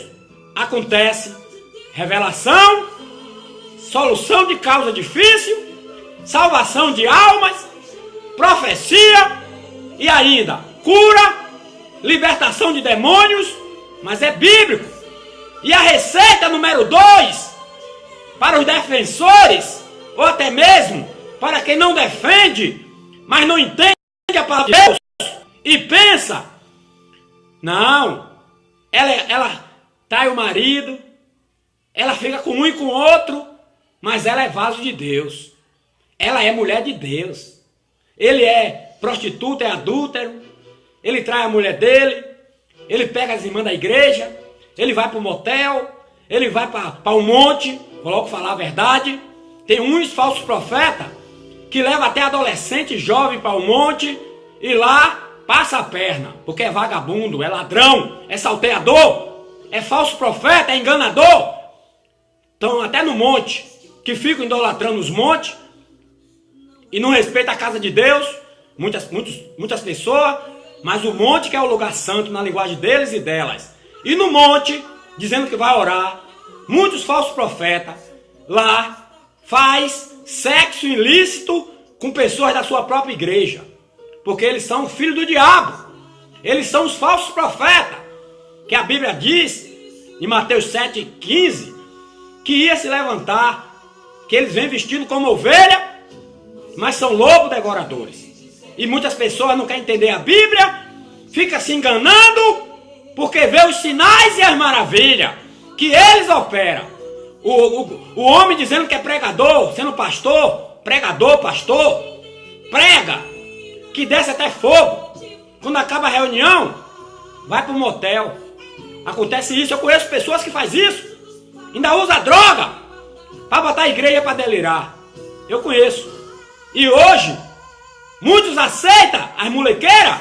acontece revelação, solução de causa difícil, salvação de almas, profecia e ainda cura, libertação de demônios, mas é bíblico. E a receita número 2, para os defensores, ou até mesmo para quem não defende, mas não entende a palavra de Deus e pensa, não, ela trai o marido, ela fica com um e com o outro, mas ela é vaso de Deus, ela é mulher de Deus, ele é prostituta, é adúltero, ele trai a mulher dele, ele pega as irmãs da igreja, ele vai para o motel, ele vai para um monte, vou logo falar a verdade. Tem uns falsos profetas que levam até adolescente jovem para um monte e lá passa a perna, porque é vagabundo, é ladrão, é salteador, é falso profeta, é enganador. Estão até no monte, que ficam idolatrando os montes e não respeitam a casa de Deus, muitas pessoas, mas o monte que é o lugar santo na linguagem deles e delas. E no monte, dizendo que vai orar, muitos falsos profetas lá faz sexo ilícito com pessoas da sua própria igreja, porque eles são filhos do diabo, eles são os falsos profetas, que a Bíblia diz em Mateus 7,15 que ia se levantar, que eles vêm vestidos como ovelha, mas são lobos devoradores. E muitas pessoas não querem entender a Bíblia, fica se enganando, porque vê os sinais e as maravilhas que eles operam. O homem dizendo que é pregador, sendo pastor, pregador, pastor, prega, que desce até fogo. Quando acaba a reunião, vai para o motel. Acontece isso, eu conheço pessoas que fazem isso. Ainda usa droga para botar a igreja para delirar. Eu conheço. E hoje, muitos aceitam as molequeiras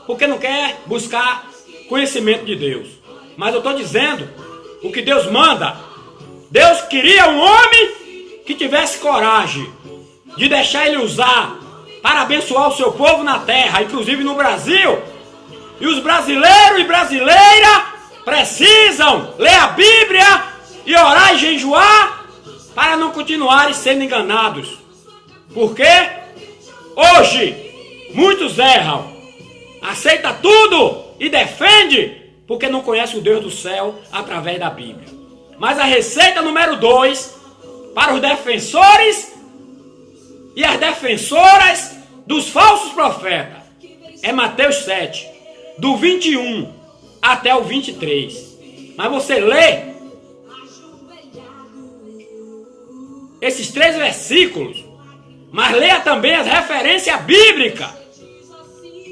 porque não quer buscar conhecimento de Deus. Mas eu estou dizendo o que Deus manda. Deus queria um homem que tivesse coragem de deixar ele usar para abençoar o seu povo na terra, inclusive no Brasil. E os brasileiros e brasileiras precisam ler a Bíblia e orar e jejuar para não continuarem sendo enganados. Porque hoje muitos erram, aceita tudo e defende porque não conhece o Deus do céu através da Bíblia. Mas a receita número 2 para os defensores e as defensoras dos falsos profetas é Mateus 7, do 21 até o 23. Mas você lê esses 3 versículos, mas leia também as referências bíblicas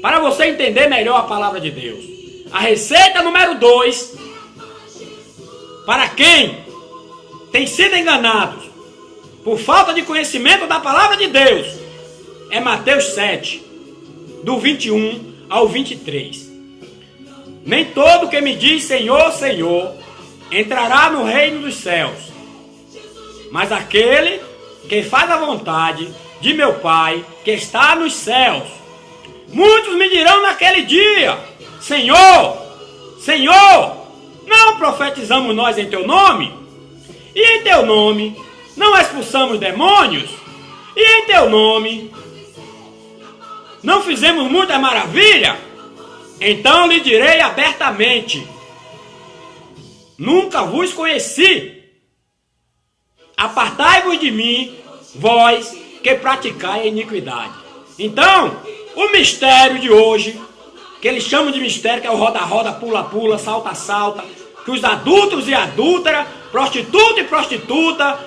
para você entender melhor a palavra de Deus. A receita número 2 para quem tem sido enganado por falta de conhecimento da palavra de Deus é Mateus 7, do 21 ao 23. Nem todo que me diz Senhor, Senhor entrará no reino dos céus, mas aquele que faz a vontade de meu Pai que está nos céus. Muitos me dirão naquele dia: Senhor, Senhor, não profetizamos nós em teu nome? E em teu nome não expulsamos demônios? E em teu nome não fizemos muita maravilha? Então lhe direi abertamente: nunca vos conheci. Apartai-vos de mim, vós que praticai a iniquidade. Então, o mistério de hoje, que eles chamam de mistério, que é o roda-roda, pula-pula, salta-salta, que os adúlteros e adúlteras, prostituta e prostituta,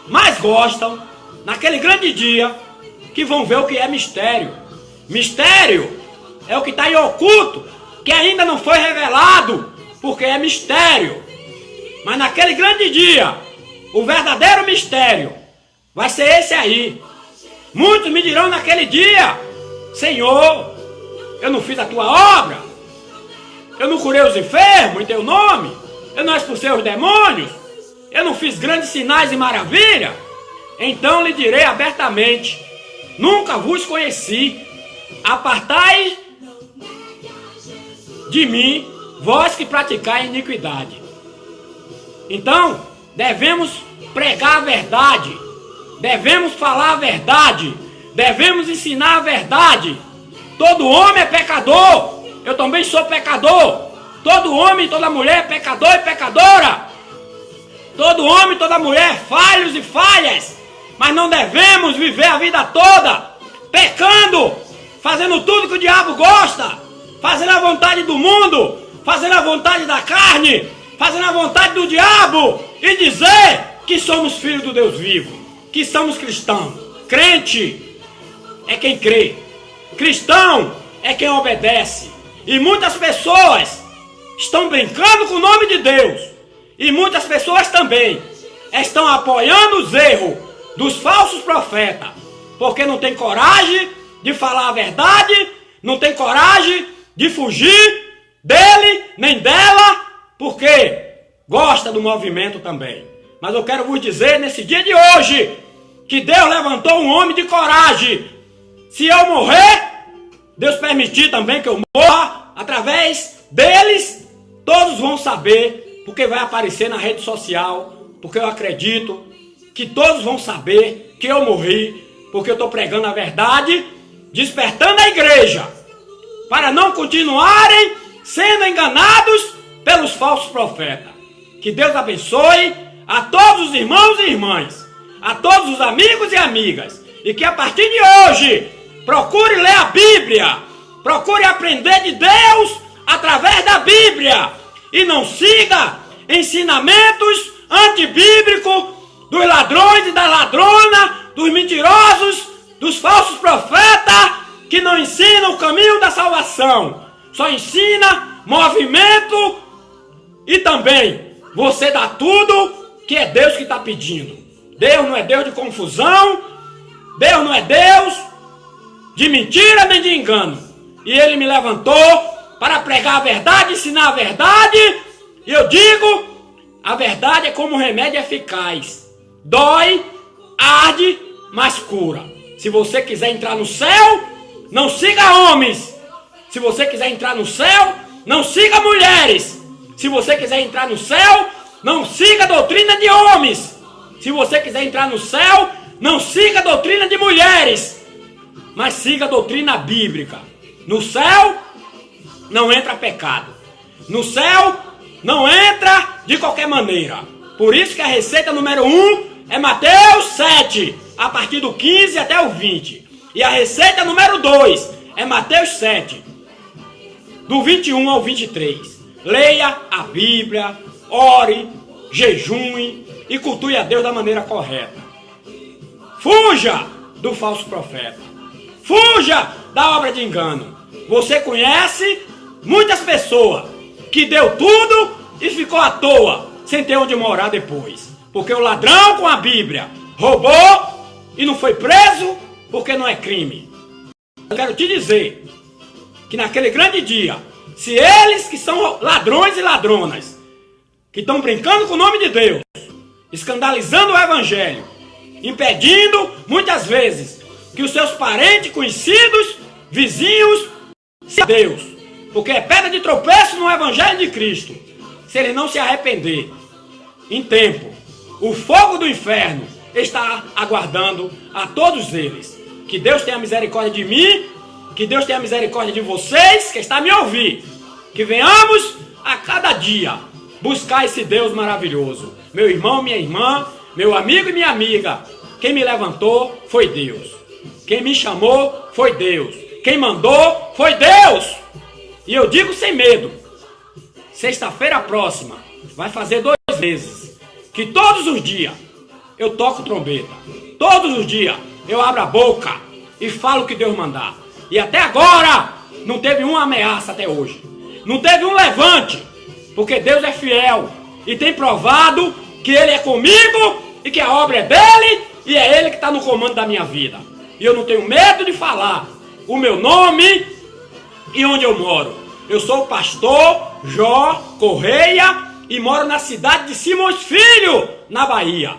mais gostam, naquele grande dia, que vão ver o que é mistério. Mistério é o que está em oculto, que ainda não foi revelado, porque é mistério. Mas naquele grande dia, o verdadeiro mistério vai ser esse aí. Muitos me dirão naquele dia: Senhor, eu não fiz a tua obra, eu não curei os enfermos em teu nome, eu não expulsei os demônios, eu não fiz grandes sinais e maravilhas. Então lhe direi abertamente: nunca vos conheci, apartai de mim, vós que praticais iniquidade. Então, devemos pregar a verdade, devemos falar a verdade, devemos ensinar a verdade. Todo homem é pecador, eu também sou pecador. Todo homem e toda mulher é pecador e pecadora. Todo homem e toda mulher falhos e falhas. Mas não devemos viver a vida toda pecando, fazendo tudo que o diabo gosta, fazendo a vontade do mundo, fazendo a vontade da carne, fazendo a vontade do diabo, e dizer que somos filhos do Deus vivo, que somos cristãos. Crente é quem crê, cristão é quem obedece. E muitas pessoas estão brincando com o nome de Deus, e muitas pessoas também estão apoiando os erros dos falsos profetas, porque não tem coragem de falar a verdade, não tem coragem de fugir dele nem dela, porque gosta do movimento também. Mas eu quero vos dizer nesse dia de hoje que Deus levantou um homem de coragem. Se eu morrer, Deus permitir também que eu morra, através deles todos vão saber, porque vai aparecer na rede social, porque eu acredito que todos vão saber que eu morri, porque eu estou pregando a verdade, despertando a igreja, para não continuarem sendo enganados pelos falsos profetas. Que Deus abençoe a todos os irmãos e irmãs, a todos os amigos e amigas, e que a partir de hoje procure ler a Bíblia, procure aprender de Deus através da Bíblia, e não siga ensinamentos antibíblicos dos ladrões e da ladrona, dos mentirosos, dos falsos profetas, que não ensinam o caminho da salvação, só ensina movimento, e também você dá tudo que é Deus que está pedindo. Deus não é Deus de confusão, Deus não é Deus de mentira nem de engano. E Ele me levantou para pregar a verdade, ensinar a verdade, e eu digo, a verdade é como um remédio eficaz. Dói, arde, mas cura. Se você quiser entrar no céu, não siga homens. Se você quiser entrar no céu, não siga mulheres. Se você quiser entrar no céu, não siga a doutrina de homens. Se você quiser entrar no céu, não siga a doutrina de mulheres, mas siga a doutrina bíblica. No céu não entra pecado. No céu não entra de qualquer maneira. Por isso que a receita número 1 é Mateus 7, a partir do 15 até o 20. E a receita número 2 é Mateus 7, do 21 ao 23. Leia a Bíblia, ore, jejue e cultue a Deus da maneira correta. Fuja do falso profeta. Fuja da obra de engano. Você conhece muitas pessoas que deu tudo e ficou à toa, sem ter onde morar depois. Porque o ladrão com a Bíblia roubou e não foi preso porque não é crime. Eu quero te dizer que naquele grande dia, se eles que são ladrões e ladronas, que estão brincando com o nome de Deus, escandalizando o Evangelho, impedindo muitas vezes que os seus parentes, conhecidos, vizinhos, se a Deus, porque é pedra de tropeço no Evangelho de Cristo, se ele não se arrepender em tempo, o fogo do inferno está aguardando a todos eles. Que Deus tenha misericórdia de mim, que Deus tenha misericórdia de vocês que estão a me ouvir, que venhamos a cada dia buscar esse Deus maravilhoso. Meu irmão, minha irmã, meu amigo e minha amiga, quem me levantou foi Deus, quem me chamou foi Deus, quem mandou foi Deus. E eu digo sem medo, sexta-feira próxima vai fazer 2 meses que todos os dias eu toco trombeta, todos os dias eu abro a boca e falo o que Deus mandar. E até agora não teve uma ameaça até hoje, não teve um levante, porque Deus é fiel e tem provado que Ele é comigo e que a obra é dele E é Ele que está no comando da minha vida. E eu não tenho medo de falar o meu nome e onde eu moro. Eu sou o pastor Jó Correia e moro na cidade de Simões Filho, na Bahia.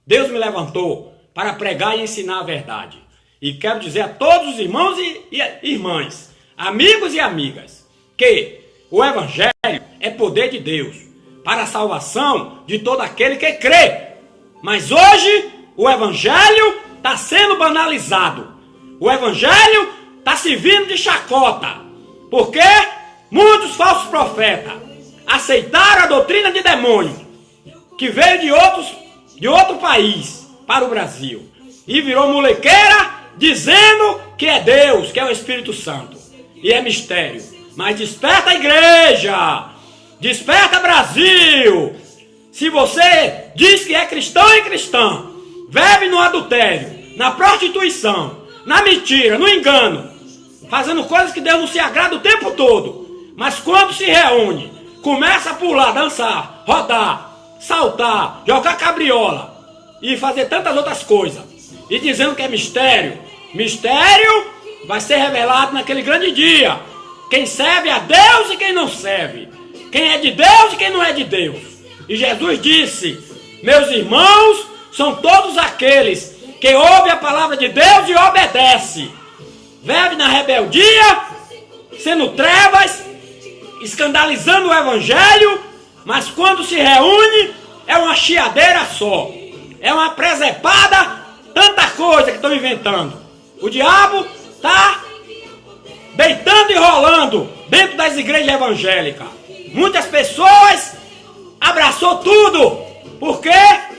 Deus me levantou para pregar e ensinar a verdade. E quero dizer a todos os irmãos e irmãs, amigos e amigas, que o Evangelho é poder de Deus para a salvação de todo aquele que crê. Mas hoje o Evangelho está sendo banalizado. O Evangelho está servindo de chacota. Porque muitos falsos profetas aceitaram a doutrina de demônio que veio de outro país para o Brasil e virou molequeira dizendo que é Deus, que é o Espírito Santo. E é mistério. Mas desperta a igreja! Desperta Brasil! Se você diz que é cristão e cristã, vive no adultério, na prostituição, na mentira, no engano, fazendo coisas que Deus não se agrada o tempo todo, mas quando se reúne, começa a pular, dançar, rodar, saltar, jogar cabriola e fazer tantas outras coisas, e dizendo que é mistério, mistério vai ser revelado naquele grande dia. Quem serve a Deus e quem não serve, quem é de Deus e quem não é de Deus. E Jesus disse: meus irmãos são todos aqueles que ouvem a palavra de Deus e obedecem. Vive na rebeldia, sendo trevas, escandalizando o Evangelho, mas quando se reúne é uma chiadeira só, é uma presepada, tanta coisa que estão inventando. O diabo está deitando e rolando dentro das igrejas evangélicas. Muitas pessoas abraçou tudo, porque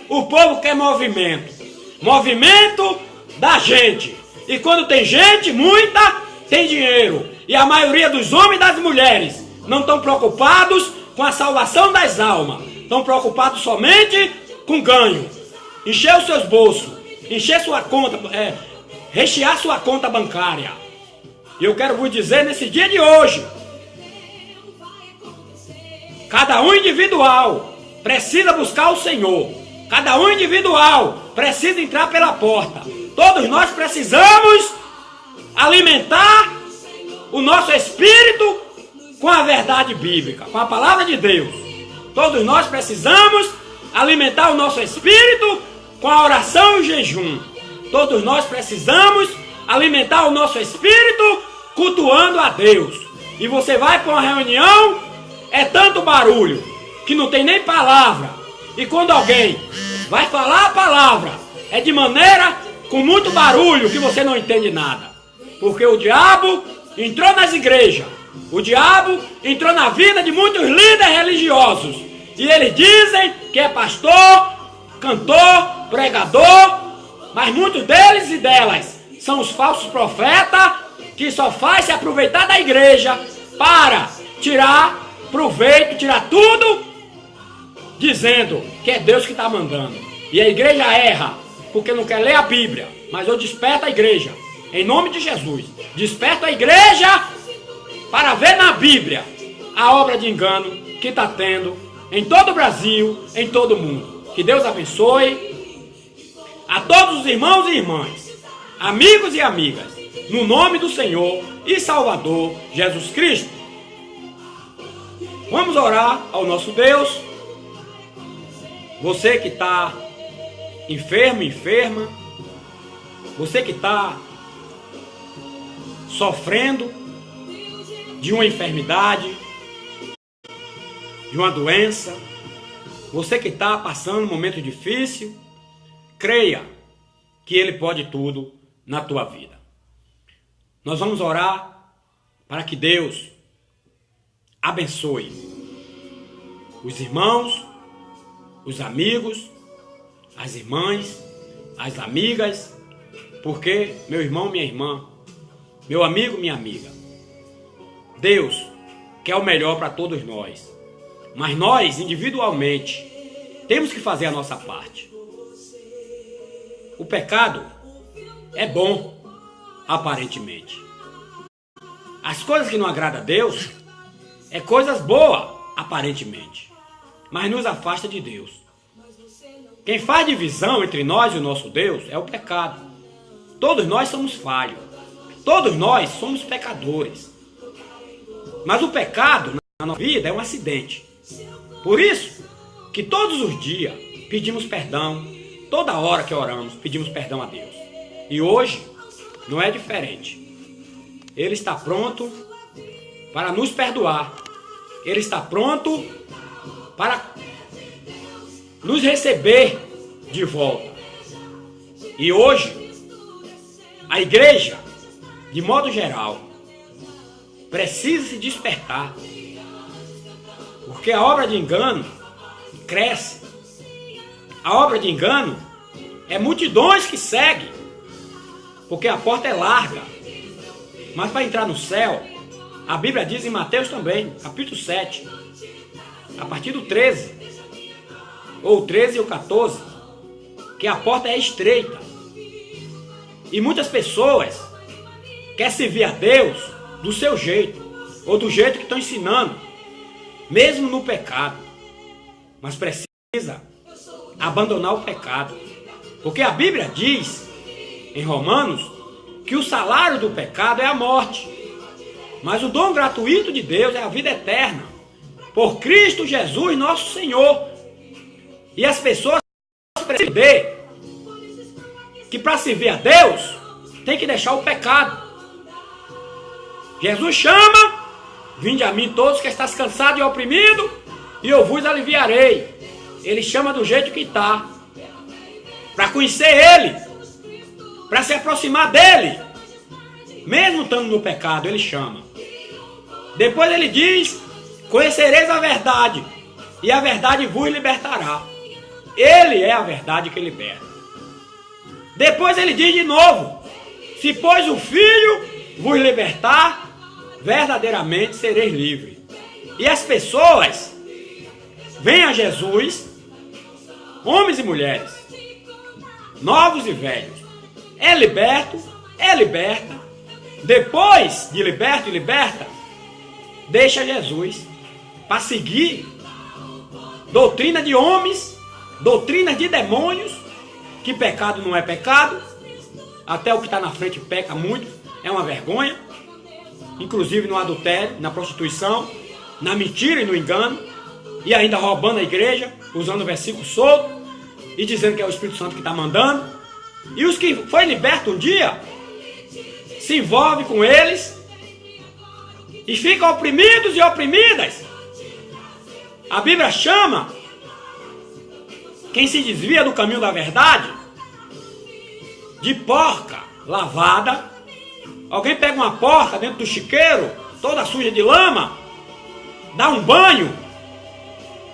o povo quer movimento. Movimento da gente. E quando tem gente, muita, tem dinheiro. E a maioria dos homens e das mulheres não estão preocupados com a salvação das almas. Estão preocupados somente com ganho. Encher os seus bolsos. Encher sua conta, rechear sua conta bancária. E eu quero vos dizer nesse dia de hoje, cada um individual precisa buscar o Senhor. Cada um individual precisa entrar pela porta. Todos nós precisamos alimentar o nosso espírito com a verdade bíblica, com a palavra de Deus. Todos nós precisamos alimentar o nosso espírito com a oração e o jejum. Todos nós precisamos alimentar o nosso espírito cultuando a Deus. E você vai para uma reunião, é tanto barulho que não tem nem palavra. E quando alguém vai falar a palavra, é de maneira com muito barulho que você não entende nada. Porque o diabo entrou nas igrejas. O diabo entrou na vida de muitos líderes religiosos. E eles dizem que é pastor, cantor, pregador, mas muitos deles e delas são os falsos profetas que só faz se aproveitar da igreja para tirar proveito, tirar tudo, dizendo que é Deus que está mandando. E a igreja erra, porque não quer ler a Bíblia. Mas eu desperto a igreja, em nome de Jesus. Desperto a igreja para ver na Bíblia a obra de engano que está tendo em todo o Brasil, em todo o mundo. Que Deus abençoe a todos os irmãos e irmãs, amigos e amigas, no nome do Senhor e Salvador Jesus Cristo. Vamos orar ao nosso Deus. Você que está enfermo, enferma, você que está sofrendo de uma enfermidade, de uma doença, você que está passando um momento difícil, creia que Ele pode tudo na tua vida. Nós vamos orar para que Deus abençoe os irmãos, os amigos, as irmãs, as amigas, porque, meu irmão, minha irmã, meu amigo, minha amiga, Deus quer o melhor para todos nós, mas nós, individualmente, temos que fazer a nossa parte. O pecado é bom, aparentemente. As coisas que não agradam a Deus é coisas boas, aparentemente, mas nos afasta de Deus. Quem faz divisão entre nós e o nosso Deus é o pecado. Todos nós somos falhos. Todos nós somos pecadores. Mas o pecado na nossa vida é um acidente. Por isso que todos os dias pedimos perdão. Toda hora que oramos, pedimos perdão a Deus. E hoje não é diferente. Ele está pronto para nos perdoar. Ele está pronto para nos receber de volta. E hoje, a igreja, de modo geral, precisa se despertar. Porque a obra de engano cresce. A obra de engano é multidões que seguem. Porque a porta é larga. Mas para entrar no céu, a Bíblia diz em Mateus também, capítulo 7, a partir do 13, ou 13 ou 14, que a porta é estreita. E muitas pessoas querem servir a Deus do seu jeito, ou do jeito que estão ensinando, mesmo no pecado. Mas precisa abandonar o pecado. Porque a Bíblia diz, em Romanos, que o salário do pecado é a morte. Mas o dom gratuito de Deus é a vida eterna, por Cristo Jesus, nosso Senhor. E as pessoas precisam entender que para servir a Deus, tem que deixar o pecado. Jesus chama, vinde a mim todos que estás cansados e oprimidos, e eu vos aliviarei. Ele chama do jeito que está, para conhecer Ele, para se aproximar dEle. Mesmo estando no pecado, Ele chama. Depois Ele diz, conhecereis a verdade, e a verdade vos libertará. Ele é a verdade que liberta. Depois Ele diz de novo, se pois o Filho vos libertar, verdadeiramente sereis livres. E as pessoas vêm a Jesus, homens e mulheres, novos e velhos. É liberto, é liberta. Depois de liberto e liberta, deixa Jesus para seguir doutrina de homens, doutrina de demônios, que pecado não é pecado, até o que está na frente peca muito, é uma vergonha, inclusive no adultério, na prostituição, na mentira e no engano, e ainda roubando a igreja, usando o versículo solto, e dizendo que é o Espírito Santo que está mandando. E os que foi liberto um dia, se envolvem com eles, e ficam oprimidos e oprimidas. A Bíblia chama quem se desvia do caminho da verdade de porca lavada. Alguém pega uma porca dentro do chiqueiro, toda suja de lama, dá um banho,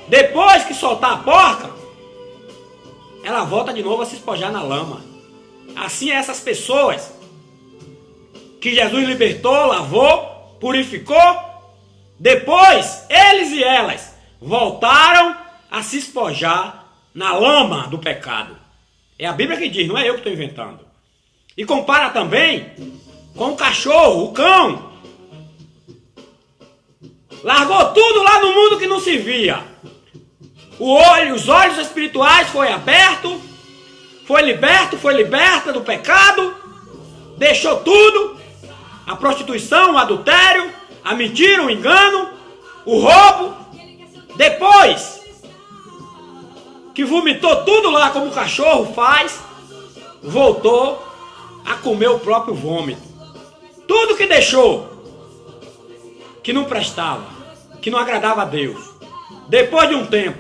depois que soltar a porca, ela volta de novo a se espojar na lama. Assim é essas pessoas que Jesus libertou, lavou, purificou, depois eles e elas voltaram a se espojar na lama do pecado. É a Bíblia que diz, não é eu que estou inventando. E compara também com o cachorro, o cão. Largou tudo lá no mundo que não se via. Os olhos espirituais foi aberto, foi liberta do pecado, deixou tudo, a prostituição, o adultério, a mentira, o engano, o roubo. Depois que vomitou tudo lá como o cachorro faz, voltou a comer o próprio vômito. Tudo que deixou, que não prestava, que não agradava a Deus, depois de um tempo,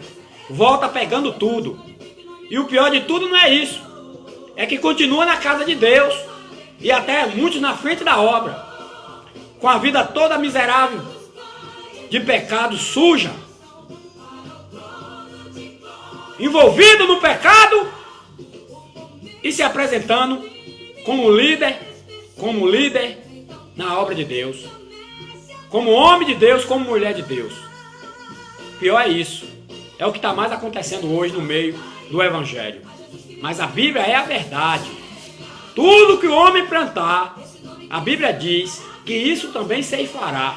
volta pegando tudo. E o pior de tudo não é isso, é que continua na casa de Deus, e até muitos na frente da obra, com a vida toda miserável, de pecado, suja, envolvido no pecado e se apresentando como líder na obra de Deus, como homem de Deus, como mulher de Deus. Pior é isso, é o que está mais acontecendo hoje no meio do Evangelho. Mas a Bíblia é a verdade. Tudo que o homem plantar, a Bíblia diz que isso também ceifará.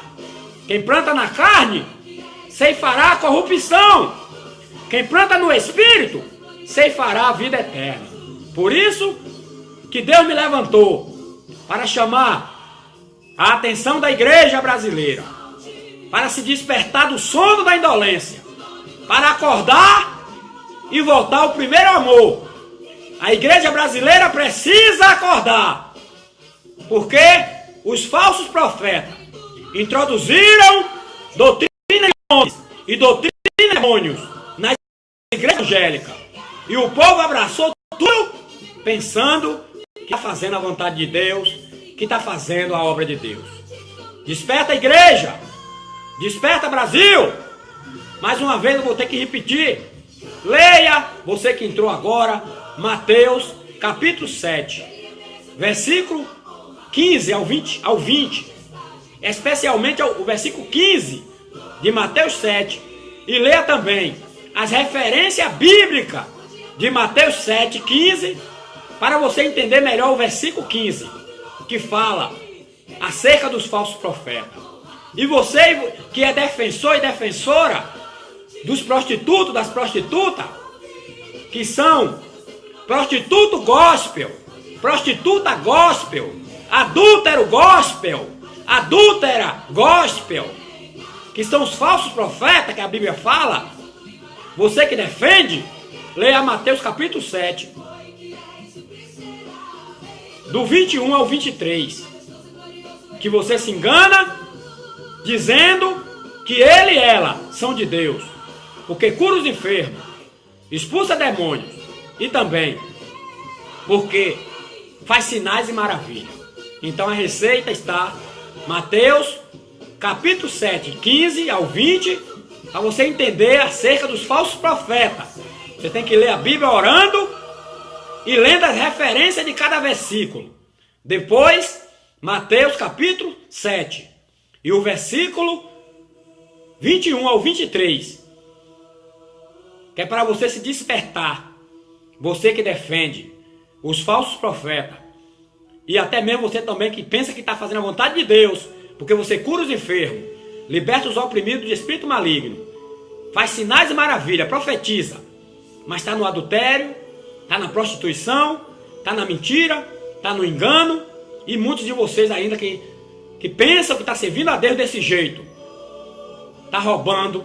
Quem planta na carne, ceifará a corrupção. Quem planta no Espírito, ceifará a vida eterna. Por isso que Deus me levantou para chamar a atenção da igreja brasileira, para se despertar do sono da indolência, para acordar e voltar ao primeiro amor. A igreja brasileira precisa acordar, porque os falsos profetas introduziram doutrina de homens e doutrina de demônios na igreja evangélica, e o povo abraçou tudo pensando que está fazendo a vontade de Deus, que está fazendo a obra de Deus. Desperta, igreja! Desperta, Brasil! Mais uma vez eu vou ter que repetir. Leia, você que entrou agora, Mateus capítulo 7, versículo 15 ao 20, especialmente o versículo 15 de Mateus 7, e leia também as referências bíblicas de Mateus 7, 15, para você entender melhor o versículo 15, que fala acerca dos falsos profetas. E você que é defensor e defensora dos prostitutos, das prostitutas, que são prostituto gospel, prostituta gospel, adúltero gospel, adúltera gospel, que são os falsos profetas que a Bíblia fala, você que defende, leia Mateus capítulo 7, do 21 ao 23, que você se engana dizendo que ele e ela são de Deus, porque cura os enfermos, expulsa demônios, e também porque faz sinais e maravilhas. Então a receita está Mateus capítulo 7, 15 ao 20, para você entender acerca dos falsos profetas. Você tem que ler a Bíblia orando e lendo as referências de cada versículo. Depois, Mateus capítulo 7 e o versículo 21 ao 23, que é para você se despertar, você que defende os falsos profetas, e até mesmo você também que pensa que está fazendo a vontade de Deus, porque você cura os enfermos, liberta os oprimidos de espírito maligno, faz sinais e maravilhas, profetiza, mas está no adultério, está na prostituição, está na mentira, está no engano, e muitos de vocês ainda que pensam que está servindo a Deus desse jeito, está roubando,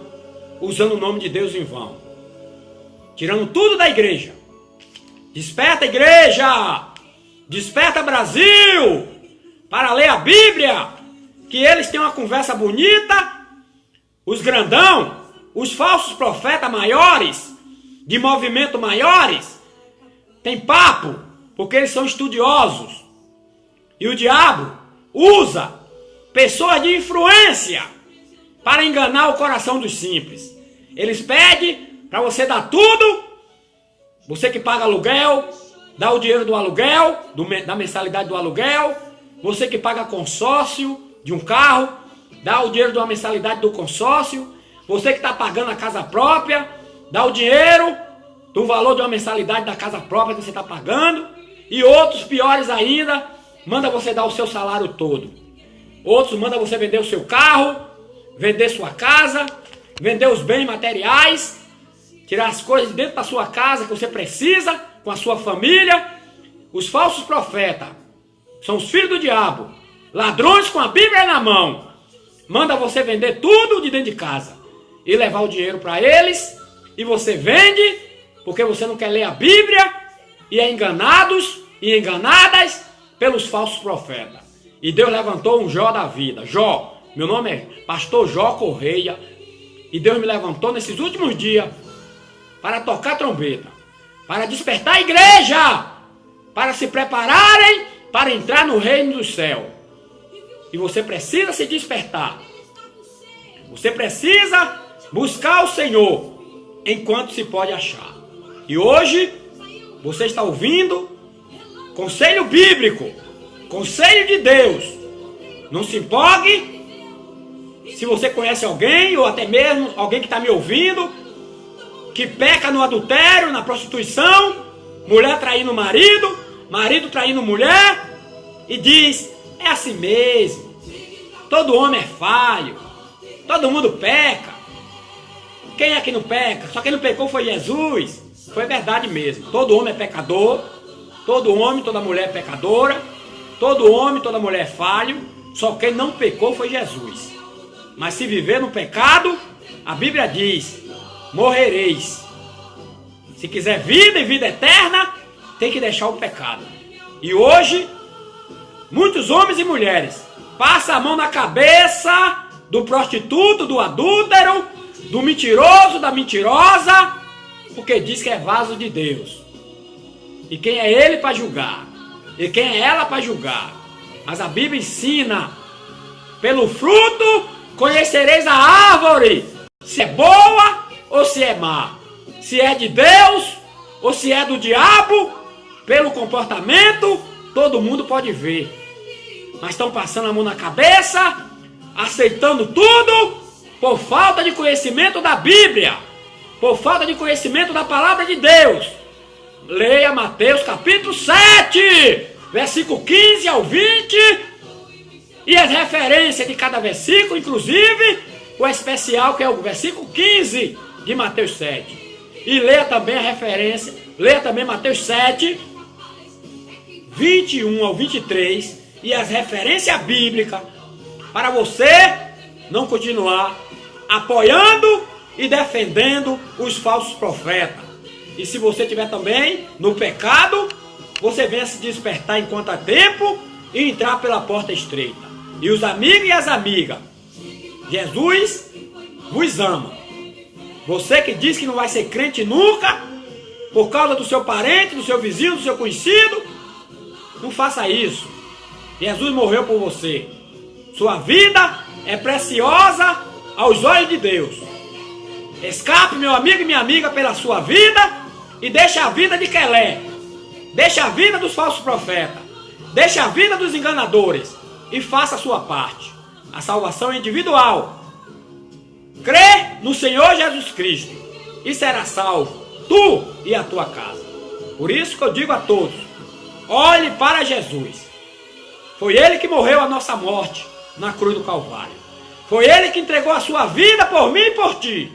usando o nome de Deus em vão, tirando tudo da igreja. Desperta, igreja! Desperta, Brasil! Para ler a Bíblia, que eles têm uma conversa bonita, os grandão, os falsos profetas maiores, de movimento maiores, tem papo, porque eles são estudiosos. E o diabo usa pessoas de influência para enganar o coração dos simples. Eles pedem para você dar tudo, você que paga aluguel, dá o dinheiro do aluguel, da mensalidade do aluguel, você que paga consórcio de um carro, dá o dinheiro de uma mensalidade do consórcio, você que está pagando a casa própria, dá o dinheiro do valor de uma mensalidade da casa própria que você está pagando, e outros piores ainda, manda você dar o seu salário todo. Outros manda você vender o seu carro, vender sua casa, vender os bens materiais, tirar as coisas dentro da sua casa que você precisa, com a sua família. Os falsos profetas são os filhos do diabo, ladrões com a Bíblia na mão, manda você vender tudo de dentro de casa e levar o dinheiro para eles, e você vende porque você não quer ler a Bíblia, e é enganados e enganadas pelos falsos profetas. E Deus levantou um Jó da vida. Jó, meu nome é Pastor Jó Correia, e Deus me levantou nesses últimos dias para tocar trombeta, para despertar a igreja, para se prepararem para entrar no reino do céu. E você precisa se despertar. Você precisa buscar o Senhor enquanto se pode achar. E hoje você está ouvindo conselho bíblico, conselho de Deus. Não se empolgue. Se você conhece alguém, ou até mesmo alguém que está me ouvindo, que peca no adultério, na prostituição, mulher traindo marido, marido traindo mulher, e diz, é assim mesmo, todo homem é falho, todo mundo peca. Quem é que não peca? Só quem não pecou foi Jesus. foi verdade mesmo. Todo homem é pecador, todo homem, toda mulher é pecadora, todo homem, toda mulher é falho, só quem não pecou foi Jesus. Mas se viver no pecado, a Bíblia diz, morrereis. Se quiser vida e vida eterna, tem que deixar o pecado. E hoje, muitos homens e mulheres passam a mão na cabeça do prostituto, do adúltero, do mentiroso, da mentirosa, porque diz que é vaso de Deus. E quem é ele para julgar? E quem é ela para julgar? Mas a Bíblia ensina, pelo fruto conhecereis a árvore, se é boa ou se é má, se é de Deus ou se é do diabo. Pelo comportamento, todo mundo pode ver. Mas estão passando a mão na cabeça, aceitando tudo, por falta de conhecimento da Bíblia, por falta de conhecimento da palavra de Deus. Leia Mateus capítulo 7, versículo 15 ao 20, e as referências de cada versículo, inclusive o especial que é o versículo 15 de Mateus 7. E leia também a referência, leia também Mateus 7, 21 ao 23, e as referências bíblicas, para você não continuar apoiando e defendendo os falsos profetas. E se você estiver também no pecado, você venha se despertar enquanto há tempo e entrar pela porta estreita. E os amigos e as amigas, Jesus vos ama. Você que diz que não vai ser crente nunca, por causa do seu parente, do seu vizinho, do seu conhecido, não faça isso. Jesus morreu por você. Sua vida é preciosa aos olhos de Deus. Escape, meu amigo e minha amiga, pela sua vida e deixe a vida de Quelé. Deixe a vida dos falsos profetas. Deixe a vida dos enganadores e faça a sua parte. A salvação é individual. Crê no Senhor Jesus Cristo e será salvo, tu e a tua casa. Por isso que eu digo a todos, olhe para Jesus. Foi Ele que morreu a nossa morte na cruz do Calvário. Foi Ele que entregou a sua vida por mim e por ti.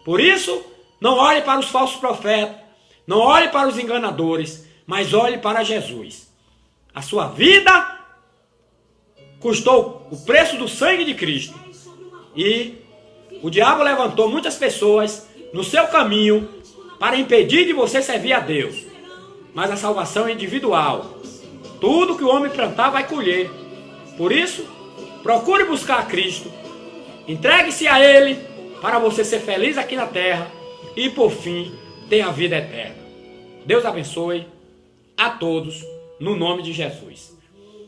Por isso, não olhe para os falsos profetas, não olhe para os enganadores, mas olhe para Jesus. A sua vida custou o preço do sangue de Cristo. E o diabo levantou muitas pessoas no seu caminho para impedir de você servir a Deus. Mas a salvação é individual. Tudo que o homem plantar vai colher. Por isso, procure buscar a Cristo. Entregue-se a Ele para você ser feliz aqui na terra e, por fim, ter a vida eterna. Deus abençoe a todos no nome de Jesus.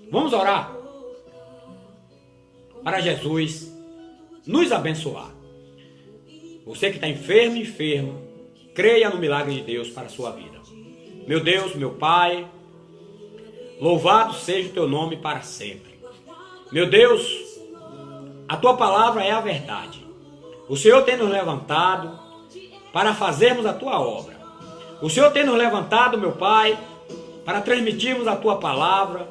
Vamos orar para Jesus nos abençoar. Você que está enfermo, enferma, creia no milagre de Deus para a sua vida. Meu Deus, meu Pai, louvado seja o teu nome para sempre. Meu Deus, a tua palavra é a verdade. O Senhor tem nos levantado para fazermos a tua obra. O Senhor tem nos levantado, meu Pai, para transmitirmos a tua palavra,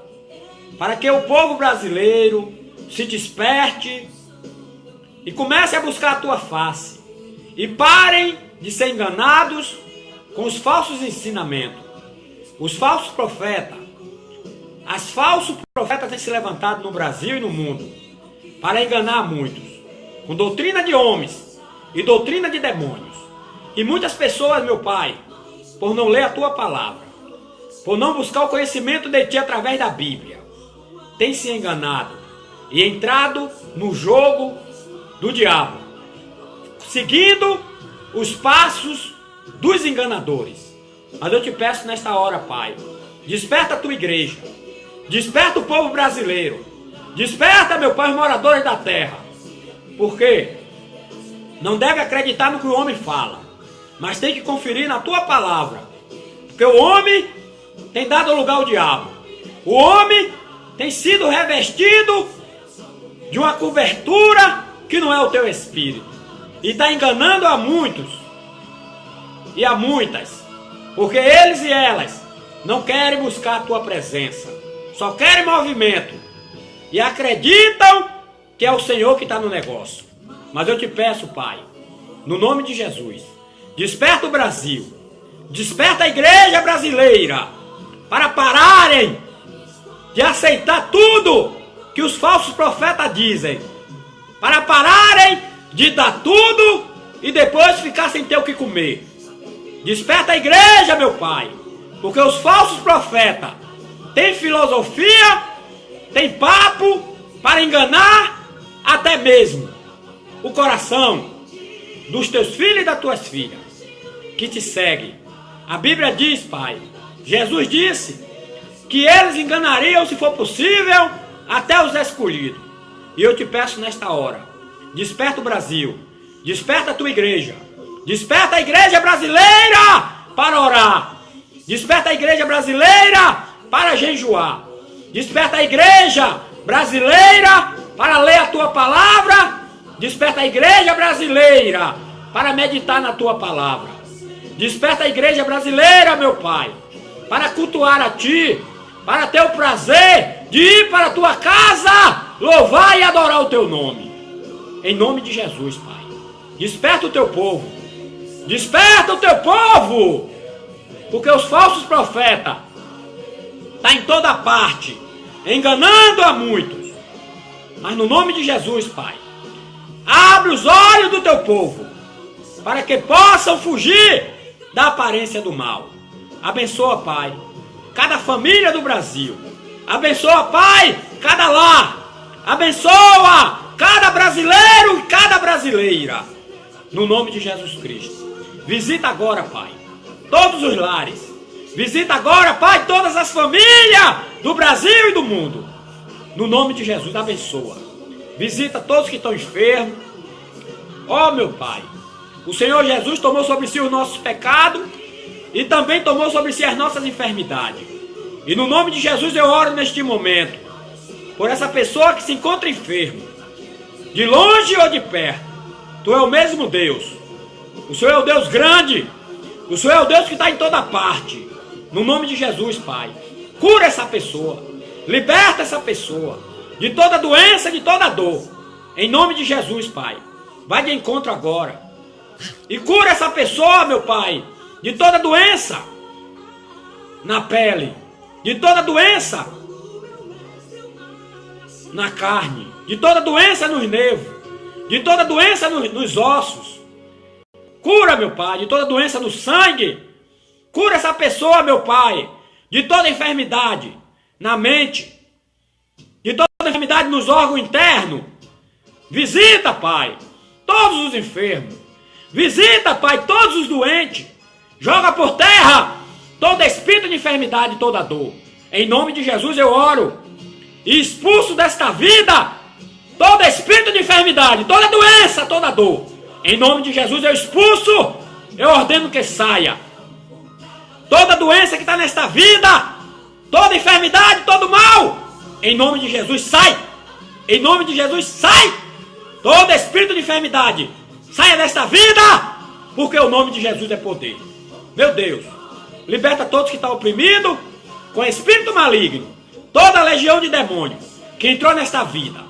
para que o povo brasileiro se desperte e comece a buscar a tua face e parem de ser enganados com os falsos ensinamentos. Os falsos profetas, as falsos profetas têm se levantado no Brasil e no mundo para enganar muitos, com doutrina de homens e doutrina de demônios. E muitas pessoas, meu Pai, por não ler a tua palavra, por não buscar o conhecimento de ti através da Bíblia, têm se enganado e entrado no jogo do diabo, seguindo os passos dos enganadores. Mas eu te peço nesta hora, Pai, desperta a tua igreja, desperta o povo brasileiro, desperta, meu Pai, os moradores da terra, porque não deve acreditar no que o homem fala, mas tem que conferir na tua palavra, porque o homem tem dado lugar ao diabo, o homem tem sido revestido de uma cobertura que não é o teu espírito, e está enganando a muitos e a muitas, porque eles e elas não querem buscar a tua presença, só querem movimento e acreditam que é o Senhor que está no negócio. Mas eu te peço, Pai, no nome de Jesus, desperta o Brasil, Desperta a igreja brasileira para pararem de aceitar tudo que os falsos profetas dizem. Para pararem de dar tudo e depois ficar sem ter o que comer. Desperta a igreja, meu Pai, porque os falsos profetas têm filosofia, têm papo para enganar até mesmo o coração dos teus filhos e das tuas filhas que te seguem. A Bíblia diz, Pai, Jesus disse que eles enganariam, se for possível, até os escolhidos. E eu te peço nesta hora, desperta o Brasil, desperta a tua igreja, desperta a igreja brasileira para orar, desperta a igreja brasileira para jejuar, desperta a igreja brasileira para ler a tua palavra, desperta a igreja brasileira para meditar na tua palavra. Desperta a igreja brasileira, meu Pai, para cultuar a Ti, para ter o prazer de ir para a Tua casa, louvar e adorar o Teu nome. Em nome de Jesus, Pai. Desperta o Teu povo. Desperta o Teu povo. Porque os falsos profetas estão em toda parte, enganando a muitos. Mas no nome de Jesus, Pai, abre os olhos do Teu povo, para que possam fugir da aparência do mal. Abençoa, Pai, cada família do Brasil. Abençoa, Pai, cada lar. Abençoa cada brasileiro e cada brasileira. No nome de Jesus Cristo. Visita agora, Pai, todos os lares. Visita agora, Pai, todas as famílias do Brasil e do mundo. No nome de Jesus, abençoa. Visita todos que estão enfermos. Ó, meu Pai, o Senhor Jesus tomou sobre si os nossos pecados e também tomou sobre si as nossas enfermidades. E no nome de Jesus eu oro neste momento por essa pessoa que se encontra enferma, de longe ou de perto. Tu é o mesmo Deus. O Senhor é o Deus grande. O Senhor é o Deus que está em toda parte. No nome de Jesus, Pai, cura essa pessoa. Liberta essa pessoa de toda doença, de toda dor. Em nome de Jesus, Pai, vai de encontro agora. E cura essa pessoa, meu Pai, de toda doença na pele, de toda doença na carne, de toda doença nos nervos, de toda doença nos ossos. Cura, meu Pai, de toda doença no sangue. Cura essa pessoa, meu Pai, de toda enfermidade na mente, de toda enfermidade nos órgãos internos. Visita, Pai, todos os enfermos. Visita, Pai, todos os doentes. Joga por terra todo espírito de enfermidade e toda dor. Em nome de Jesus eu oro. E expulso desta vida todo espírito de enfermidade, toda doença, toda dor. Em nome de Jesus eu expulso. Eu ordeno que saia. Toda doença que está nesta vida, toda enfermidade, todo mal, em nome de Jesus sai. Em nome de Jesus sai. Todo espírito de enfermidade, saia desta vida, porque o nome de Jesus é poder. Meu Deus, liberta todos que estão oprimidos com espírito maligno. Toda legião de demônio que entrou nesta vida.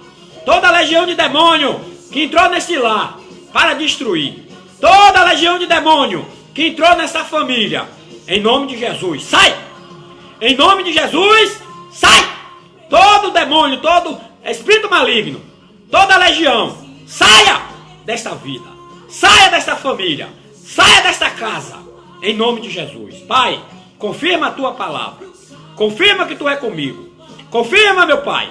Toda legião de demônio que entrou neste lar para destruir. Toda legião de demônio que entrou nessa família. Em nome de Jesus, sai! Em nome de Jesus, sai! Todo demônio, todo espírito maligno, toda legião, saia desta vida. Saia desta família. Saia desta casa. Em nome de Jesus. Pai, confirma a tua palavra. Confirma que tu é comigo. Confirma, meu Pai,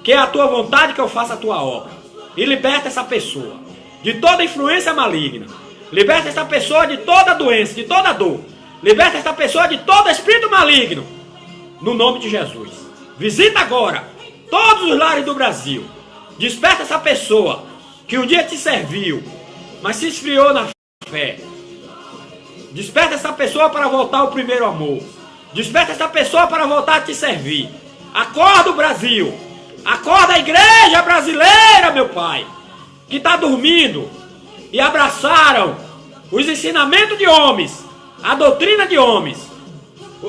que é a tua vontade que eu faça a tua obra. E liberta essa pessoa de toda influência maligna. Liberta essa pessoa de toda doença, de toda dor. Liberta essa pessoa de todo espírito maligno. No nome de Jesus. Visita agora todos os lares do Brasil. Desperta essa pessoa que um dia te serviu, mas se esfriou na fé. Desperta essa pessoa para voltar ao primeiro amor. Desperta essa pessoa para voltar a te servir. Acorda o Brasil. Acorda a igreja brasileira, meu Pai, que está dormindo e abraçaram os ensinamentos de homens, a doutrina de homens,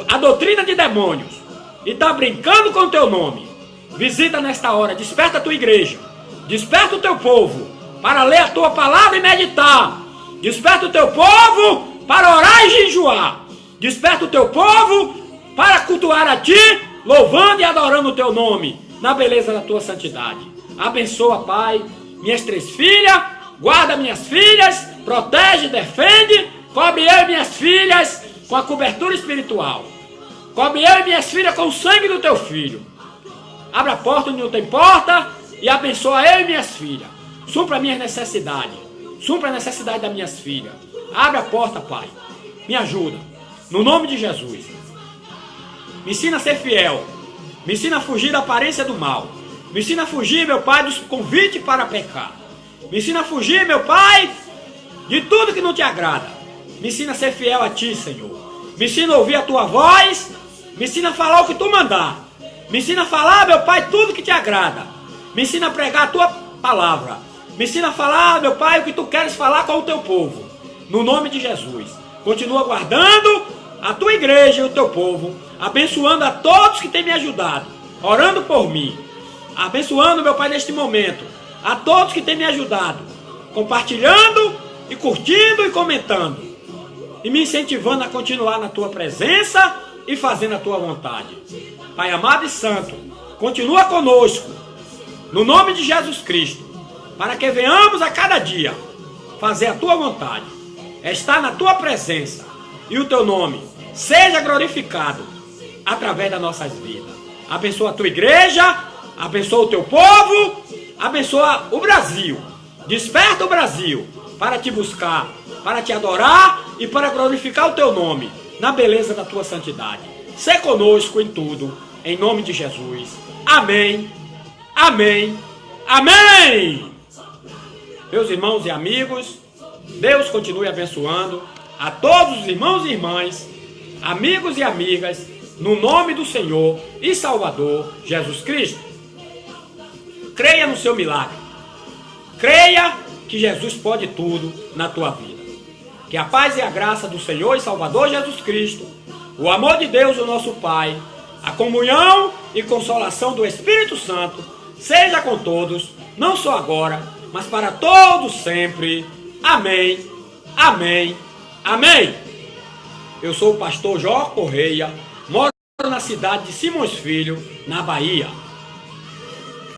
a doutrina de demônios, e está brincando com o teu nome. Visita nesta hora, desperta a tua igreja, desperta o teu povo para ler a tua palavra e meditar. Desperta o teu povo para orar e jejuar. Desperta o teu povo para cultuar a ti, louvando e adorando o teu nome, na beleza da tua santidade. Abençoa, Pai, minhas 3 filhas, guarda minhas filhas, protege, defende, cobre eu e minhas filhas com a cobertura espiritual. Cobre eu e minhas filhas com o sangue do teu filho. Abra a porta onde não tem porta e abençoa eu e minhas filhas. Supra minhas necessidades. Supra a necessidade das minhas filhas. Abre a porta, Pai. Me ajuda. No nome de Jesus. Me ensina a ser fiel. Me ensina a fugir da aparência do mal. Me ensina a fugir, meu Pai, dos convites para pecar. Me ensina a fugir, meu Pai, de tudo que não te agrada. Me ensina a ser fiel a Ti, Senhor. Me ensina a ouvir a Tua voz. Me ensina a falar o que Tu mandar. Me ensina a falar, meu Pai, tudo que te agrada. Me ensina a pregar a Tua palavra. Me ensina a falar, meu Pai, o que Tu queres falar com o Teu povo. No nome de Jesus. Continua guardando a Tua igreja e o Teu povo. Abençoando a todos que têm me ajudado. Orando por mim. Abençoando, meu Pai, neste momento. A todos que têm me ajudado. Compartilhando e curtindo e comentando. E me incentivando a continuar na Tua presença e fazendo a Tua vontade. Pai amado e santo, continua conosco, no nome de Jesus Cristo, para que venhamos a cada dia fazer a Tua vontade, estar na Tua presença e o Teu nome seja glorificado através das nossas vidas. Abençoa a Tua igreja, abençoa o Teu povo, abençoa o Brasil, desperta o Brasil para Te buscar, para Te adorar e para glorificar o Teu nome na beleza da Tua santidade. Sê conosco em tudo, em nome de Jesus. Amém, amém, amém. Meus irmãos e amigos, Deus continue abençoando a todos os irmãos e irmãs, amigos e amigas, no nome do Senhor e Salvador Jesus Cristo. Creia no seu milagre. Creia que Jesus pode tudo na tua vida. Que a paz e a graça do Senhor e Salvador Jesus Cristo, o amor de Deus, o nosso Pai, a comunhão e consolação do Espírito Santo seja com todos, não só agora, mas para todos sempre. Amém, amém, amém. Eu sou o pastor Jó Correia, moro na cidade de Simões Filho, na Bahia.